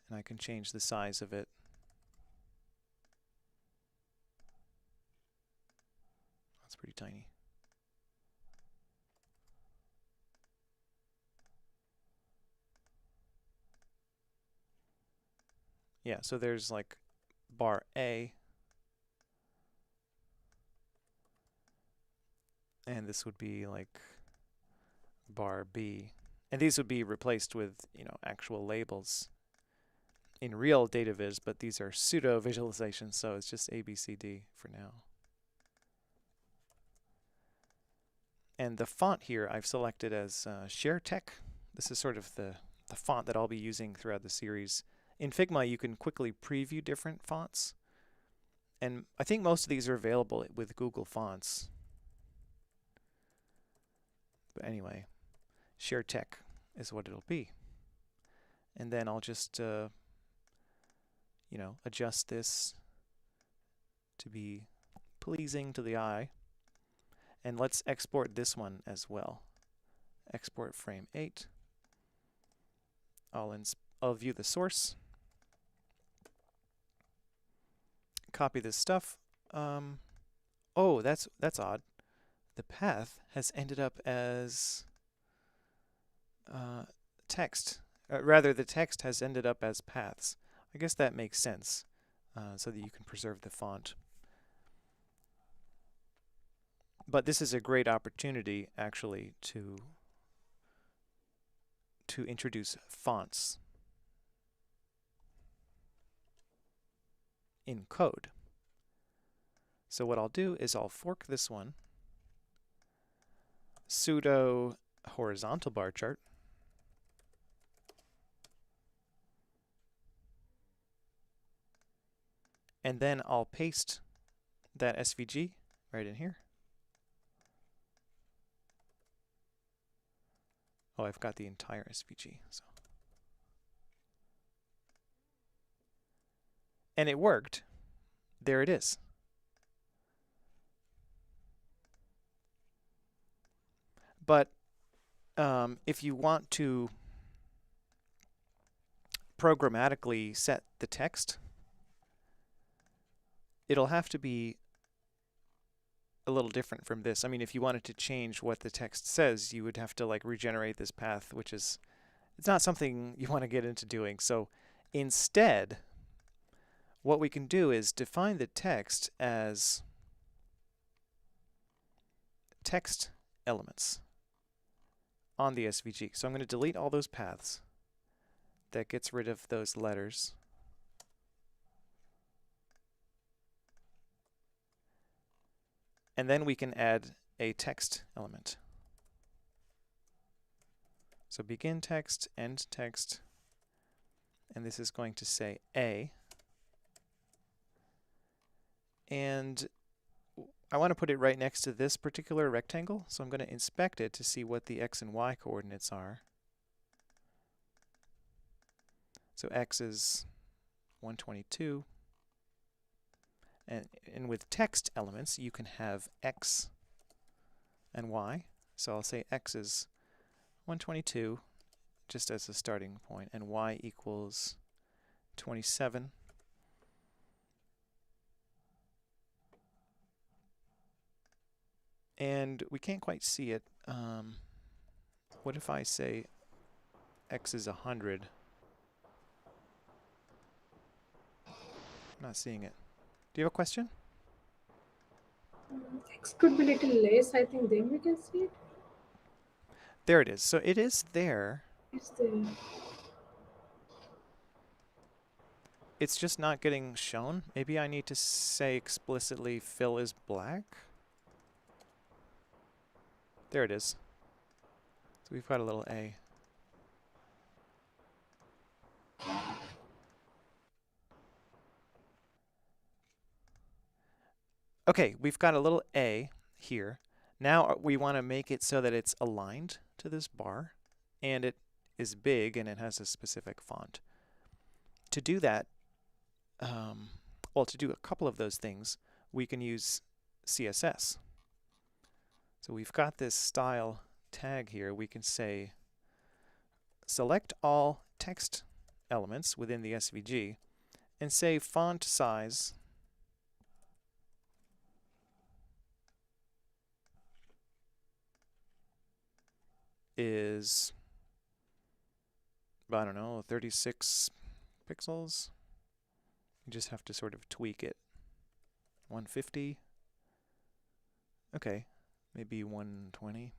Speaker 3: and I can change the size of it. That's pretty tiny. Yeah, so there's like bar A, and this would be like bar B. And these would be replaced with, actual labels in real data viz, but these are pseudo visualizations, so it's just A, B, C, D for now. And the font here I've selected as ShareTech. This is sort of the font that I'll be using throughout the series. In Figma, you can quickly preview different fonts, and I think most of these are available with Google Fonts. But anyway, ShareTech is what it'll be. And then I'll just, adjust this to be pleasing to the eye. And let's export this one as well. Export frame 8. I'll view the source. Copy this stuff. Oh, that's odd. The path has ended up as text. Rather, the text has ended up as paths. I guess that makes sense, so that you can preserve the font. But this is a great opportunity, actually, to introduce fonts in code. So what I'll do is I'll fork this one, pseudo horizontal bar chart, and then I'll paste that SVG right in here. Oh, I've got the entire SVG. So. And it worked. There it is. But if you want to programmatically set the text, it'll have to be a little different from this. I mean, if you wanted to change what the text says, you would have to like regenerate this path, which is, it's not something you want to get into doing. So instead, what we can do is define the text as text elements on the SVG. So I'm going to delete all those paths. That gets rid of those letters. And then we can add a text element. So begin text, end text, and this is going to say A. And I want to put it right next to this particular rectangle, so I'm going to inspect it to see what the X and Y coordinates are. So X is 122, And with text elements, you can have X and Y. So I'll say X is 122 just as a starting point, and Y equals 27. And we can't quite see it. What if I say X is 100? I'm not seeing it. Do you have a question?
Speaker 2: X could be little less, I think, then we can see it.
Speaker 3: There it is. So it is there.
Speaker 2: It's there.
Speaker 3: It's just not getting shown. Maybe I need to say explicitly fill is black. There it is. So we've got a little A. Okay, we've got a little A here. Now we want to make it so that it's aligned to this bar, and it is big and it has a specific font. To do that, well, to do a couple of those things, we can use CSS. So we've got this style tag here. We can say select all text elements within the SVG and say font size is, I don't know, 36 pixels. You just have to sort of tweak it. 150. Okay, maybe 120.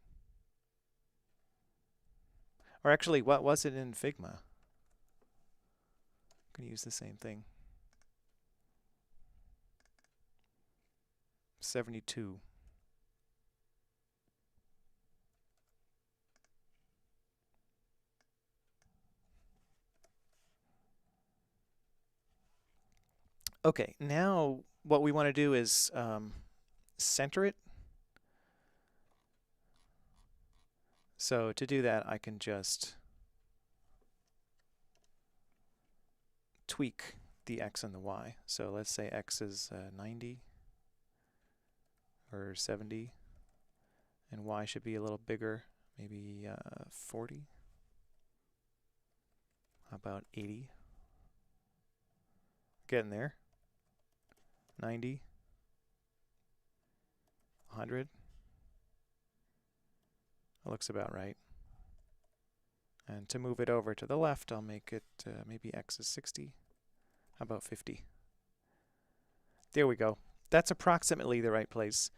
Speaker 3: Or actually, what was it in Figma? I'm going to use the same thing. 72. Okay, now what we want to do is center it. So to do that, I can just tweak the X and the Y. So let's say X is 90 or 70, and Y should be a little bigger, maybe 40. How about 80? Getting there. 90. 100. That looks about right. And to move it over to the left, I'll make it maybe X is 60. How about 50? There we go. That's approximately the right place.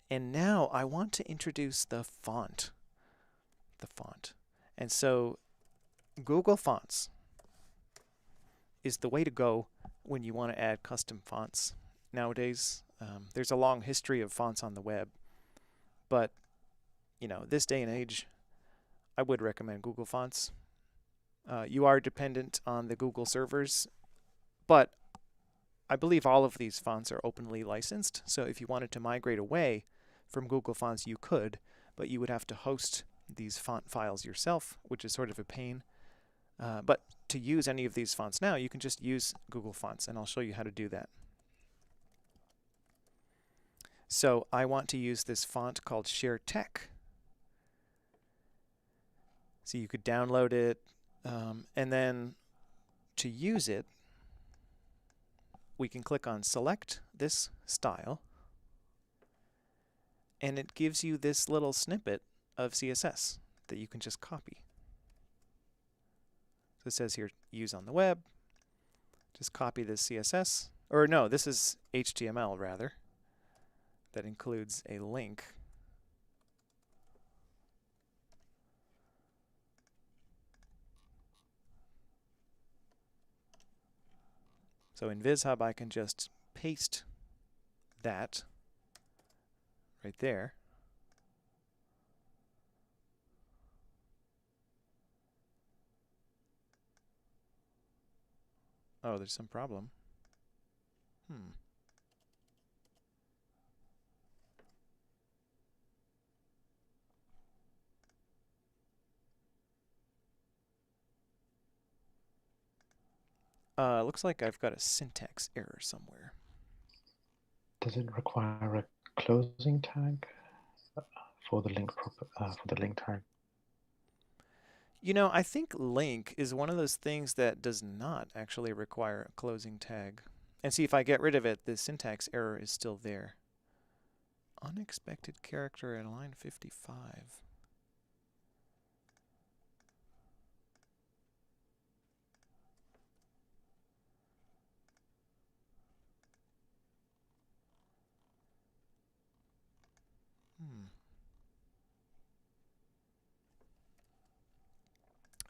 Speaker 3: And now I want to introduce the font. And so Google Fonts is the way to go when you want to add custom fonts nowadays. There's a long history of fonts on the web, but you know, this day and age, I would recommend Google Fonts. You are dependent on the Google servers, but I believe all of these fonts are openly licensed. So if you wanted to migrate away from Google Fonts, you could, but you would have to host these font files yourself, which is sort of a pain. But to use any of these fonts now, you can just use Google Fonts, and I'll show you how to do that. So I want to use this font called Share Tech. So you could download it, and then to use it, we can click on Select this style, and it gives you this little snippet of CSS that you can just copy. So it says here, use on the web. Just copy this CSS, or no, this is HTML rather. That includes a link. So in VizHub, I can just paste that right there. Oh, there's some problem. Looks like I've got a syntax error somewhere.
Speaker 1: Does it require a closing tag for the link tag?
Speaker 3: You know, I think link is one of those things that does not actually require a closing tag. And see, if I get rid of it, the syntax error is still there. Unexpected character at line 55.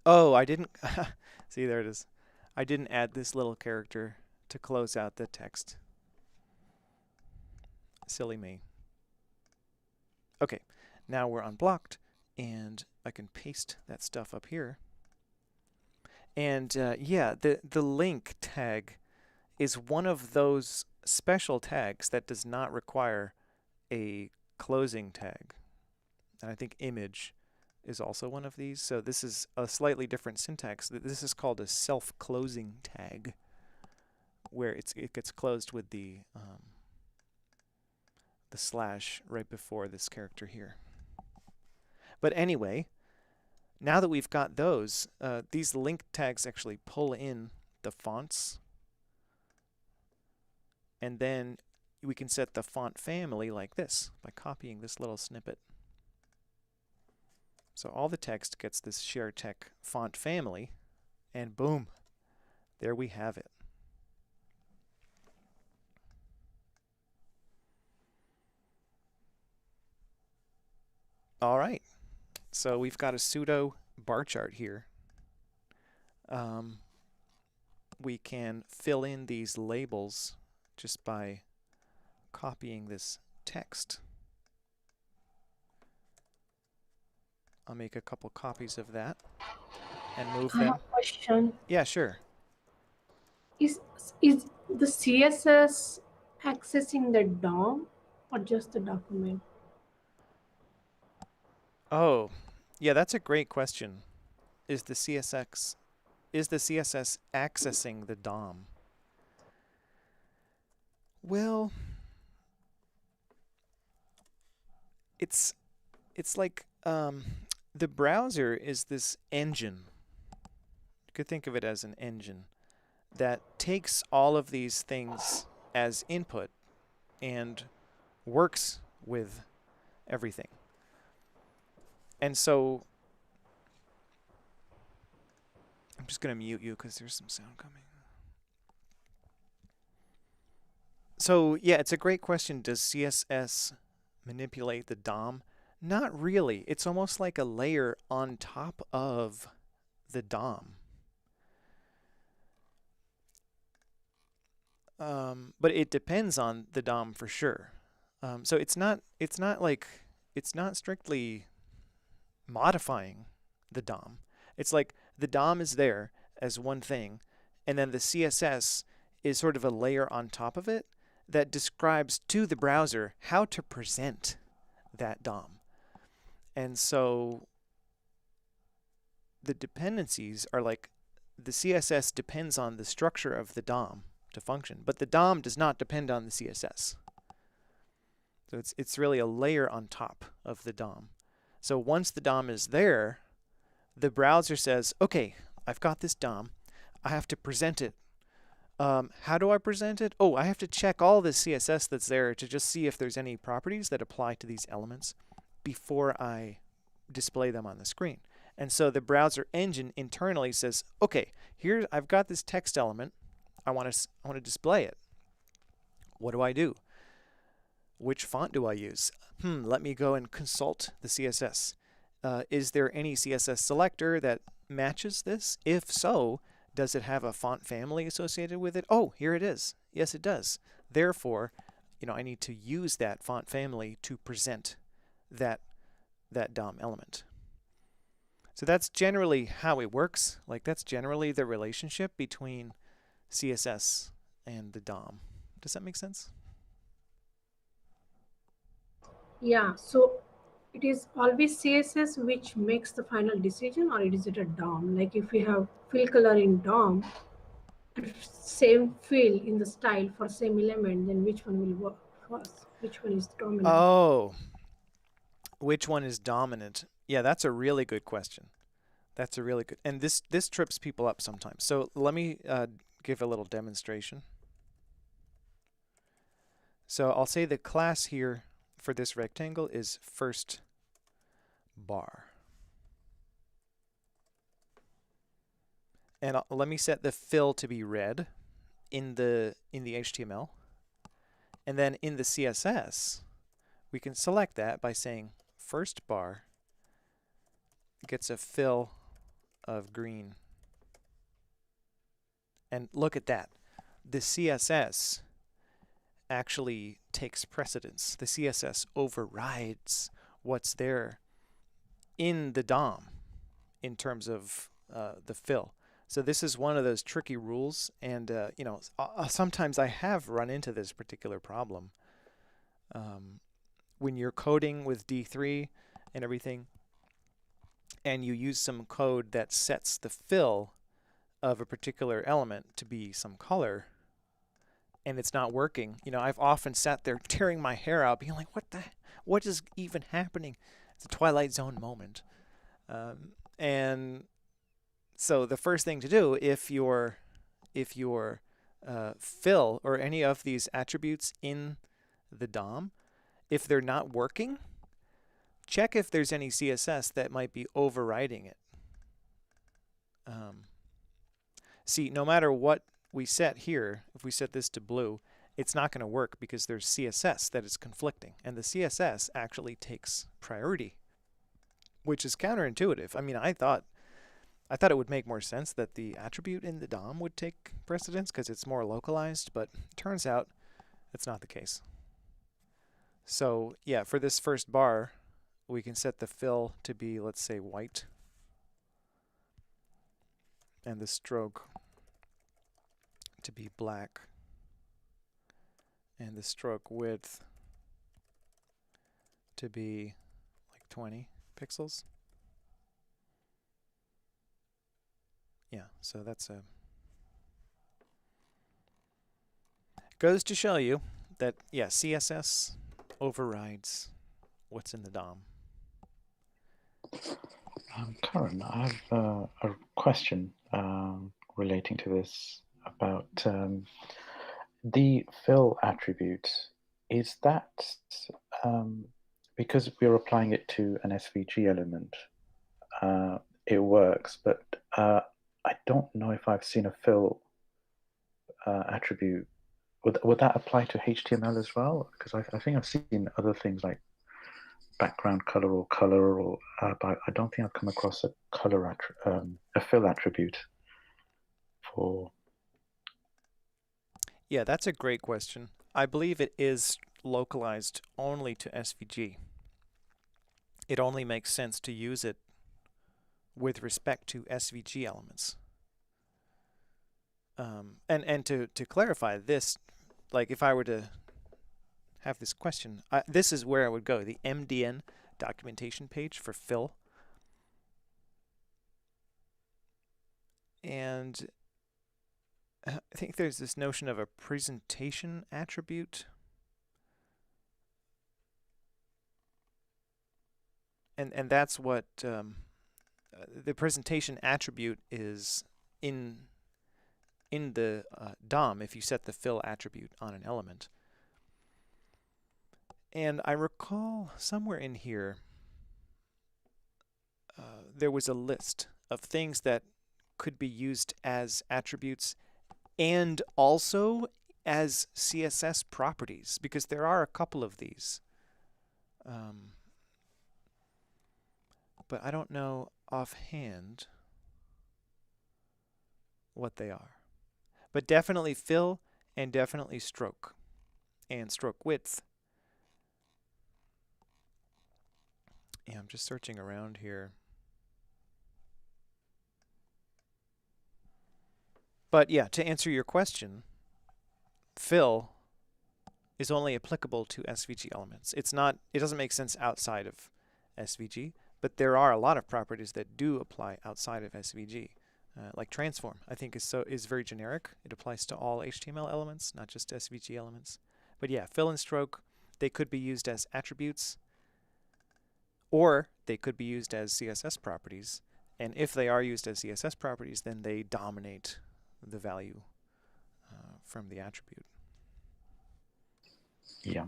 Speaker 3: Oh, I didn't. See, there it is. I didn't add this little character to close out the text. Silly me. Okay, now we're unblocked, and I can paste that stuff up here. And yeah, the link tag is one of those special tags that does not require a closing tag. And I think image is also one of these. So this is a slightly different syntax. This is called a self-closing tag, where it gets closed with the slash right before this character here. But anyway, now that we've got those, these link tags actually pull in the fonts, and then we can set the font family like this by copying this little snippet. So all the text gets this ShareTech font family, and boom, there we have it. All right, so we've got a pseudo bar chart here. We can fill in these labels just by copying this text. I'll make a couple copies of that and move them.
Speaker 2: I have a question.
Speaker 3: Yeah, sure.
Speaker 2: Is the CSS accessing the DOM or just the document?
Speaker 3: Oh, yeah, that's a great question. Is the CSS accessing the DOM? Well, it's like the browser is this engine. You could think of it as an engine that takes all of these things as input and works with everything. And so I'm just going to mute you because there's some sound coming. So yeah, it's a great question. Does CSS manipulate the DOM? Not really. It's almost like a layer on top of the DOM. But it depends on the DOM for sure. So it's not strictly modifying the DOM. It's like the DOM is there as one thing, and then the CSS is sort of a layer on top of it that describes to the browser how to present that DOM. And so the dependencies are like the CSS depends on the structure of the DOM to function, but the DOM does not depend on the CSS. So it's really a layer on top of the DOM. So once the DOM is there, the browser says, okay, I've got this DOM. I have to present it. How do I present it? Oh, I have to check all the CSS that's there to just see if there's any properties that apply to these elements before I display them on the screen. And so the browser engine internally says, okay, here I've got this text element. I want to display it. What do I do? Which font do I use? Let me go and consult the CSS. Is there any CSS selector that matches this? If so, does it have a font family associated with it? Oh, here it is. Yes, it does. Therefore, I need to use that font family to present that DOM element. So that's generally how it works. Like that's generally the relationship between CSS and the DOM. Does that make sense?
Speaker 2: Yeah, so it is always CSS which makes the final decision, or is it a DOM? Like if we have fill color in DOM, same fill in the style for same element, then which one will work because which one is dominant?
Speaker 3: Oh, which one is dominant? Yeah, that's a really good question. That's a really good, and this trips people up sometimes. So let me give a little demonstration. So I'll say the class here for this rectangle is first bar. And let me set the fill to be red in the HTML. And then in the CSS, we can select that by saying first bar gets a fill of green. And look at that. The CSS actually takes precedence. The CSS overrides what's there in the DOM in terms of the fill. So this is one of those tricky rules, and you know, sometimes I have run into this particular problem. When you're coding with D3 and everything, and you use some code that sets the fill of a particular element to be some color, and it's not working. You know, I've often sat there tearing my hair out, being like, what is even happening? It's a Twilight Zone moment. And so the first thing to do, if your fill or any of these attributes in the DOM, if they're not working, check if there's any CSS that might be overriding it. See, no matter what we set here, if we set this to blue, it's not going to work because there's CSS that is conflicting, and the CSS actually takes priority, which is counterintuitive. I mean, I thought it would make more sense that the attribute in the DOM would take precedence because it's more localized, but it turns out that's not the case. So yeah, for this first bar, we can set the fill to be, let's say, white, and the stroke to be black, and the stroke width to be like 20 pixels. Yeah, so that's a goes to show you that, yeah, CSS overrides what's in the DOM.
Speaker 1: Karen, I have a question relating to this about the fill attribute. Is that because we're applying it to an SVG element, it works, but I don't know if I've seen a fill attribute. Would that apply to HTML as well? Because I think I've seen other things like background color or but I don't think I've come across a color a fill attribute for.
Speaker 3: Yeah, that's a great question. I believe it is localized only to SVG. It only makes sense to use it with respect to SVG elements. And to clarify this, like if I were to have this question, this is where I would go, the MDN documentation page for fill. And I think there's this notion of a presentation attribute. And that's what the presentation attribute is in the DOM if you set the fill attribute on an element. And I recall somewhere in here there was a list of things that could be used as attributes and also as CSS properties, because there are a couple of these. But I don't know offhand what they are. But definitely fill and definitely stroke and stroke width. Yeah, I'm just searching around here. But yeah, to answer your question, fill is only applicable to SVG elements. It doesn't make sense outside of SVG, but there are a lot of properties that do apply outside of SVG. Like transform, I think is very generic. It applies to all HTML elements, not just SVG elements. But yeah, fill and stroke, they could be used as attributes, or they could be used as CSS properties. And if they are used as CSS properties, then they dominate the value from the attribute.
Speaker 1: Yeah,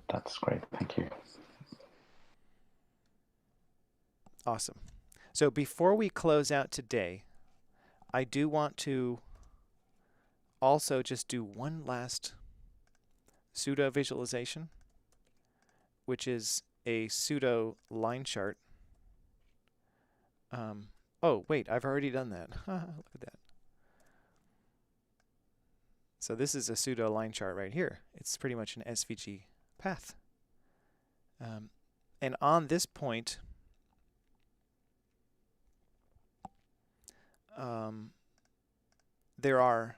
Speaker 1: that's great. Thank you.
Speaker 3: Awesome. So before we close out today, I do want to also just do one last pseudo visualization, which is a pseudo line chart. Oh, wait, I've already done that. Look at that. So this is a pseudo line chart right here. It's pretty much an SVG path. And on this point, there are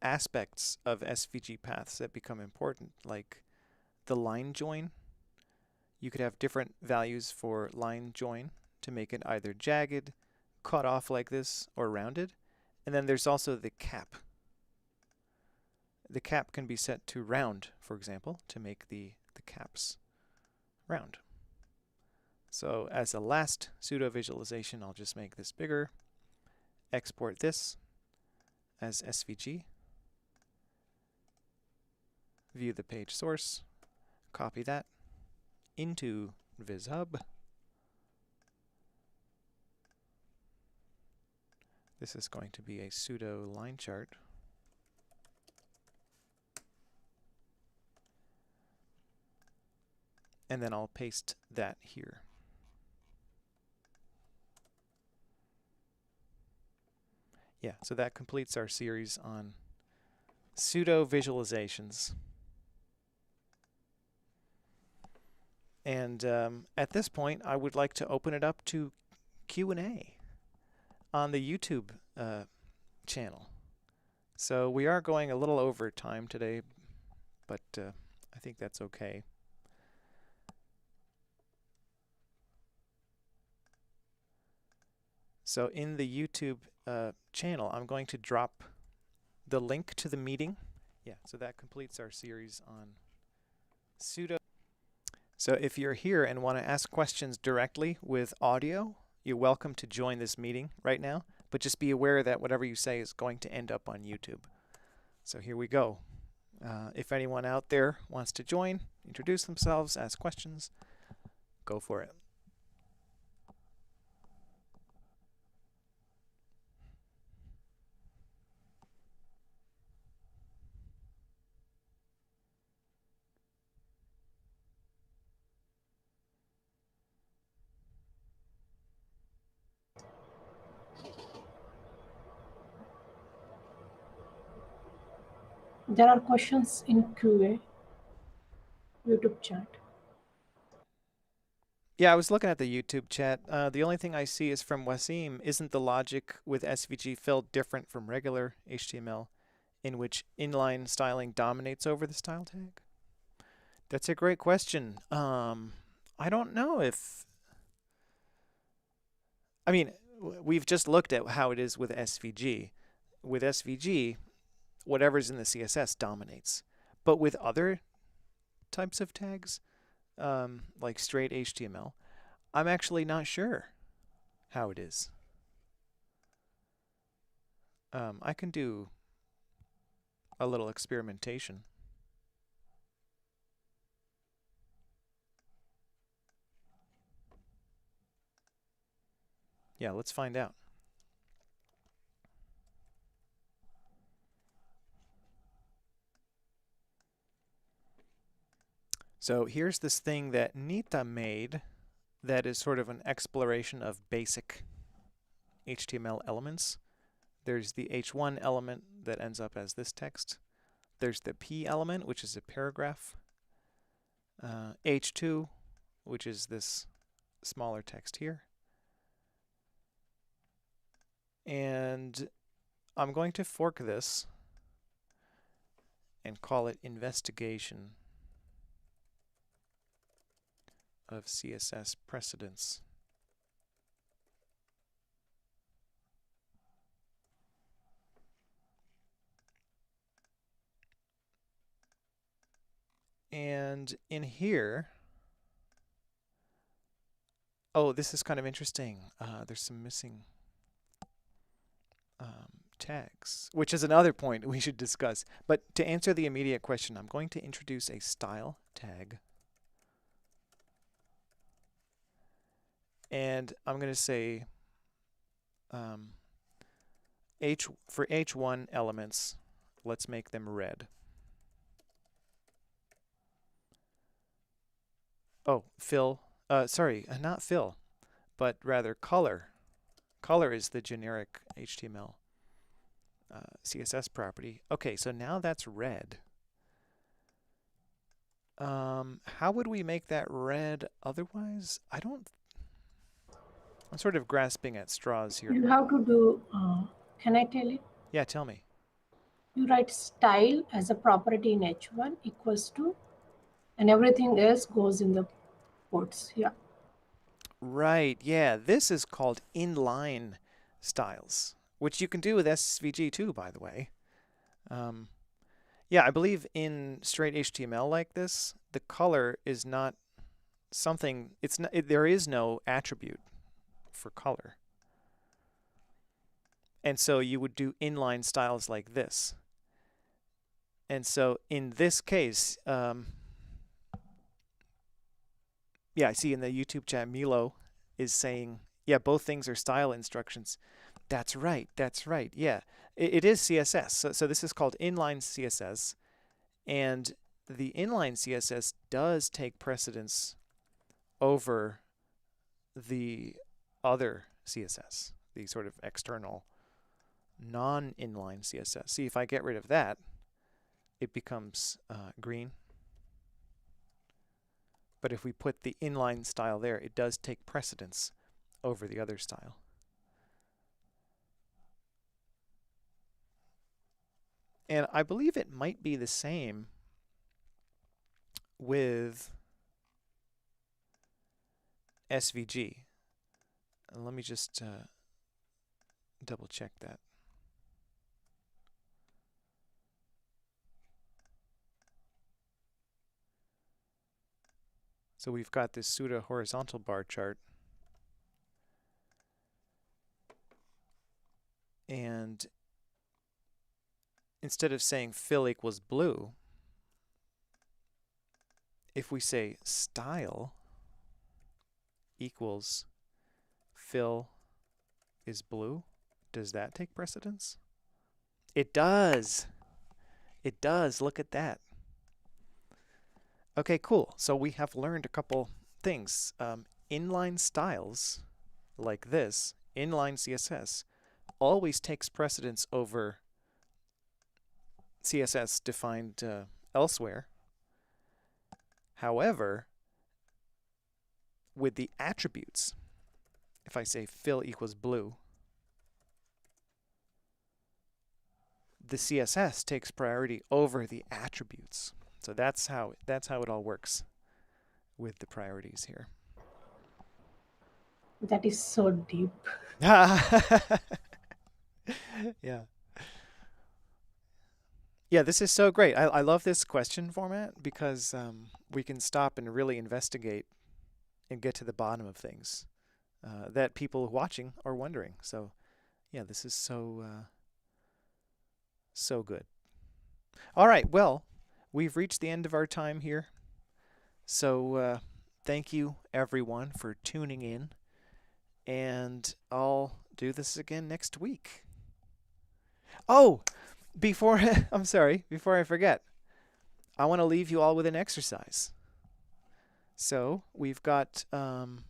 Speaker 3: aspects of SVG paths that become important, like the line join. You could have different values for line join to make it either jagged, cut off like this, or rounded. And then there's also the cap. The cap can be set to round, for example, to make the caps round. So as a last pseudo visualization, I'll just make this bigger, export this as SVG, view the page source, copy that into VizHub. This is going to be a pseudo line chart. And then I'll paste that here. Yeah, so that completes our series on pseudo visualizations. And at this point, I would like to open it up to Q&A on the YouTube channel. So we are going a little over time today, but I think that's okay. So in the YouTube channel, I'm going to drop the link to the meeting. Yeah, so that completes our series on pseudo. So if you're here and want to ask questions directly with audio, you're welcome to join this meeting right now, but just be aware that whatever you say is going to end up on YouTube. So here we go. If anyone out there wants to join, introduce themselves, ask questions, go for it.
Speaker 2: There are questions in QA, YouTube chat.
Speaker 3: Yeah, I was looking at the YouTube chat. The only thing I see is from Wasim. Isn't the logic with SVG fill different from regular HTML, in which inline styling dominates over the style tag? That's a great question. I don't know if... I mean, we've just looked at how it is with SVG. With SVG, whatever's in the CSS dominates. But with other types of tags, like straight HTML, I'm actually not sure how it is. I can do a little experimentation. Yeah, let's find out. So here's this thing that Nita made that is sort of an exploration of basic HTML elements. There's the H1 element that ends up as this text. There's the P element, which is a paragraph. H2, which is this smaller text here. And I'm going to fork this and call it investigation of CSS precedence. And in here, oh, this is kind of interesting. There's some missing tags, which is another point we should discuss. But to answer the immediate question, I'm going to introduce a style tag. And I'm going to say for H1 elements, let's make them red. Oh, fill. Sorry, not fill, but rather color. Color is the generic HTML CSS property. Okay, so now that's red. How would we make that red otherwise? I'm sort of grasping at straws here.
Speaker 2: You have to do, can I tell you?
Speaker 3: Yeah, tell me.
Speaker 2: You write style as a property in H1 equals to, and everything else goes in the quotes. Yeah.
Speaker 3: Right, yeah, this is called inline styles, which you can do with SVG too, by the way. Yeah, I believe in straight HTML like this, the color is not something, there is no attribute for color. And so you would do inline styles like this. And so in this case, yeah, I see in the YouTube chat, Milo is saying, yeah, both things are style instructions. That's right, yeah. It is CSS, so this is called inline CSS. And the inline CSS does take precedence over the other CSS, the sort of external non-inline CSS. See, if I get rid of that, it becomes green. But if we put the inline style there, it does take precedence over the other style. And I believe it might be the same with SVG. Let me just double check that. So we've got this pseudo horizontal bar chart. And instead of saying fill equals blue, if we say style equals fill is blue, does that take precedence? It does. It does. Look at that. Okay, cool. So we have learned a couple things. Inline styles like this, inline CSS, always takes precedence over CSS defined elsewhere. However, with the attributes, if I say fill equals blue, the CSS takes priority over the attributes. So that's how it all works with the priorities here.
Speaker 2: That is so deep.
Speaker 3: Yeah. Yeah, this is so great. I love this question format because we can stop and really investigate and get to the bottom of things that people watching are wondering. So, yeah, this is so good. All right, well, we've reached the end of our time here. So thank you, everyone, for tuning in. And I'll do this again next week. Oh, I'm sorry, before I forget, I want to leave you all with an exercise. So we've got in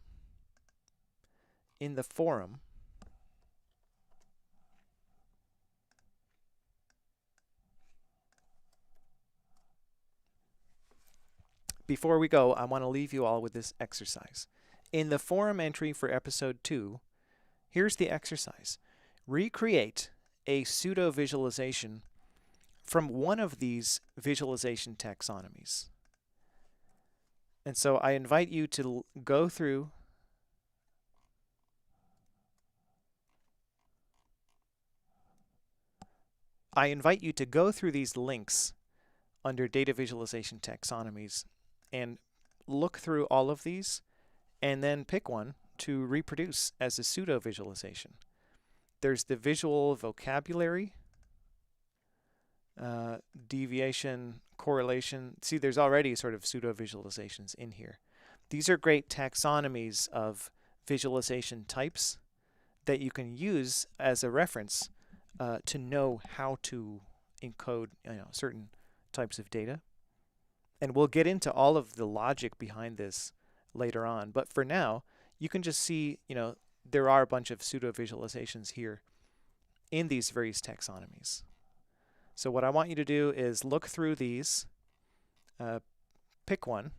Speaker 3: the forum, before we go, I want to leave you all with this exercise. In the forum entry for episode 2, here's the exercise. Recreate a pseudo-visualization from one of these visualization taxonomies. And so I invite you to go through these links under data visualization taxonomies and look through all of these and then pick one to reproduce as a pseudo visualization. There's the visual vocabulary, deviation, correlation. See, there's already sort of pseudo visualizations in here. These are great taxonomies of visualization types that you can use as a reference to know how to encode certain types of data. And we'll get into all of the logic behind this later on. But for now, you can just see, there are a bunch of pseudo visualizations here in these various taxonomies. So what I want you to do is look through these, pick one,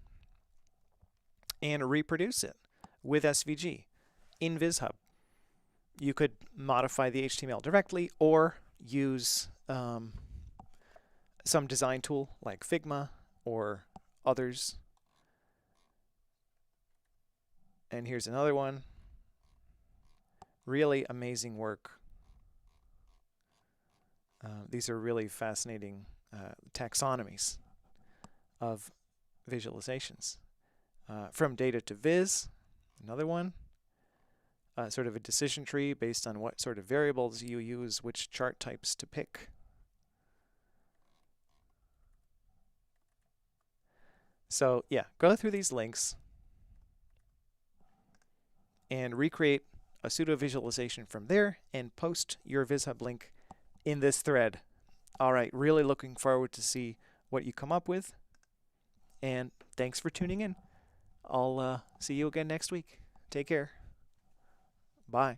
Speaker 3: and reproduce it with SVG in VizHub. You could modify the HTML directly or use some design tool like Figma or others. And here's another one. Really amazing work. These are really fascinating taxonomies of visualizations. From data to viz, another one. Sort of a decision tree based on what sort of variables you use, which chart types to pick. So yeah, go through these links and recreate a pseudo visualization from there and post your VizHub link in this thread. All right, really looking forward to see what you come up with. And thanks for tuning in. I'll see you again next week. Take care. Bye.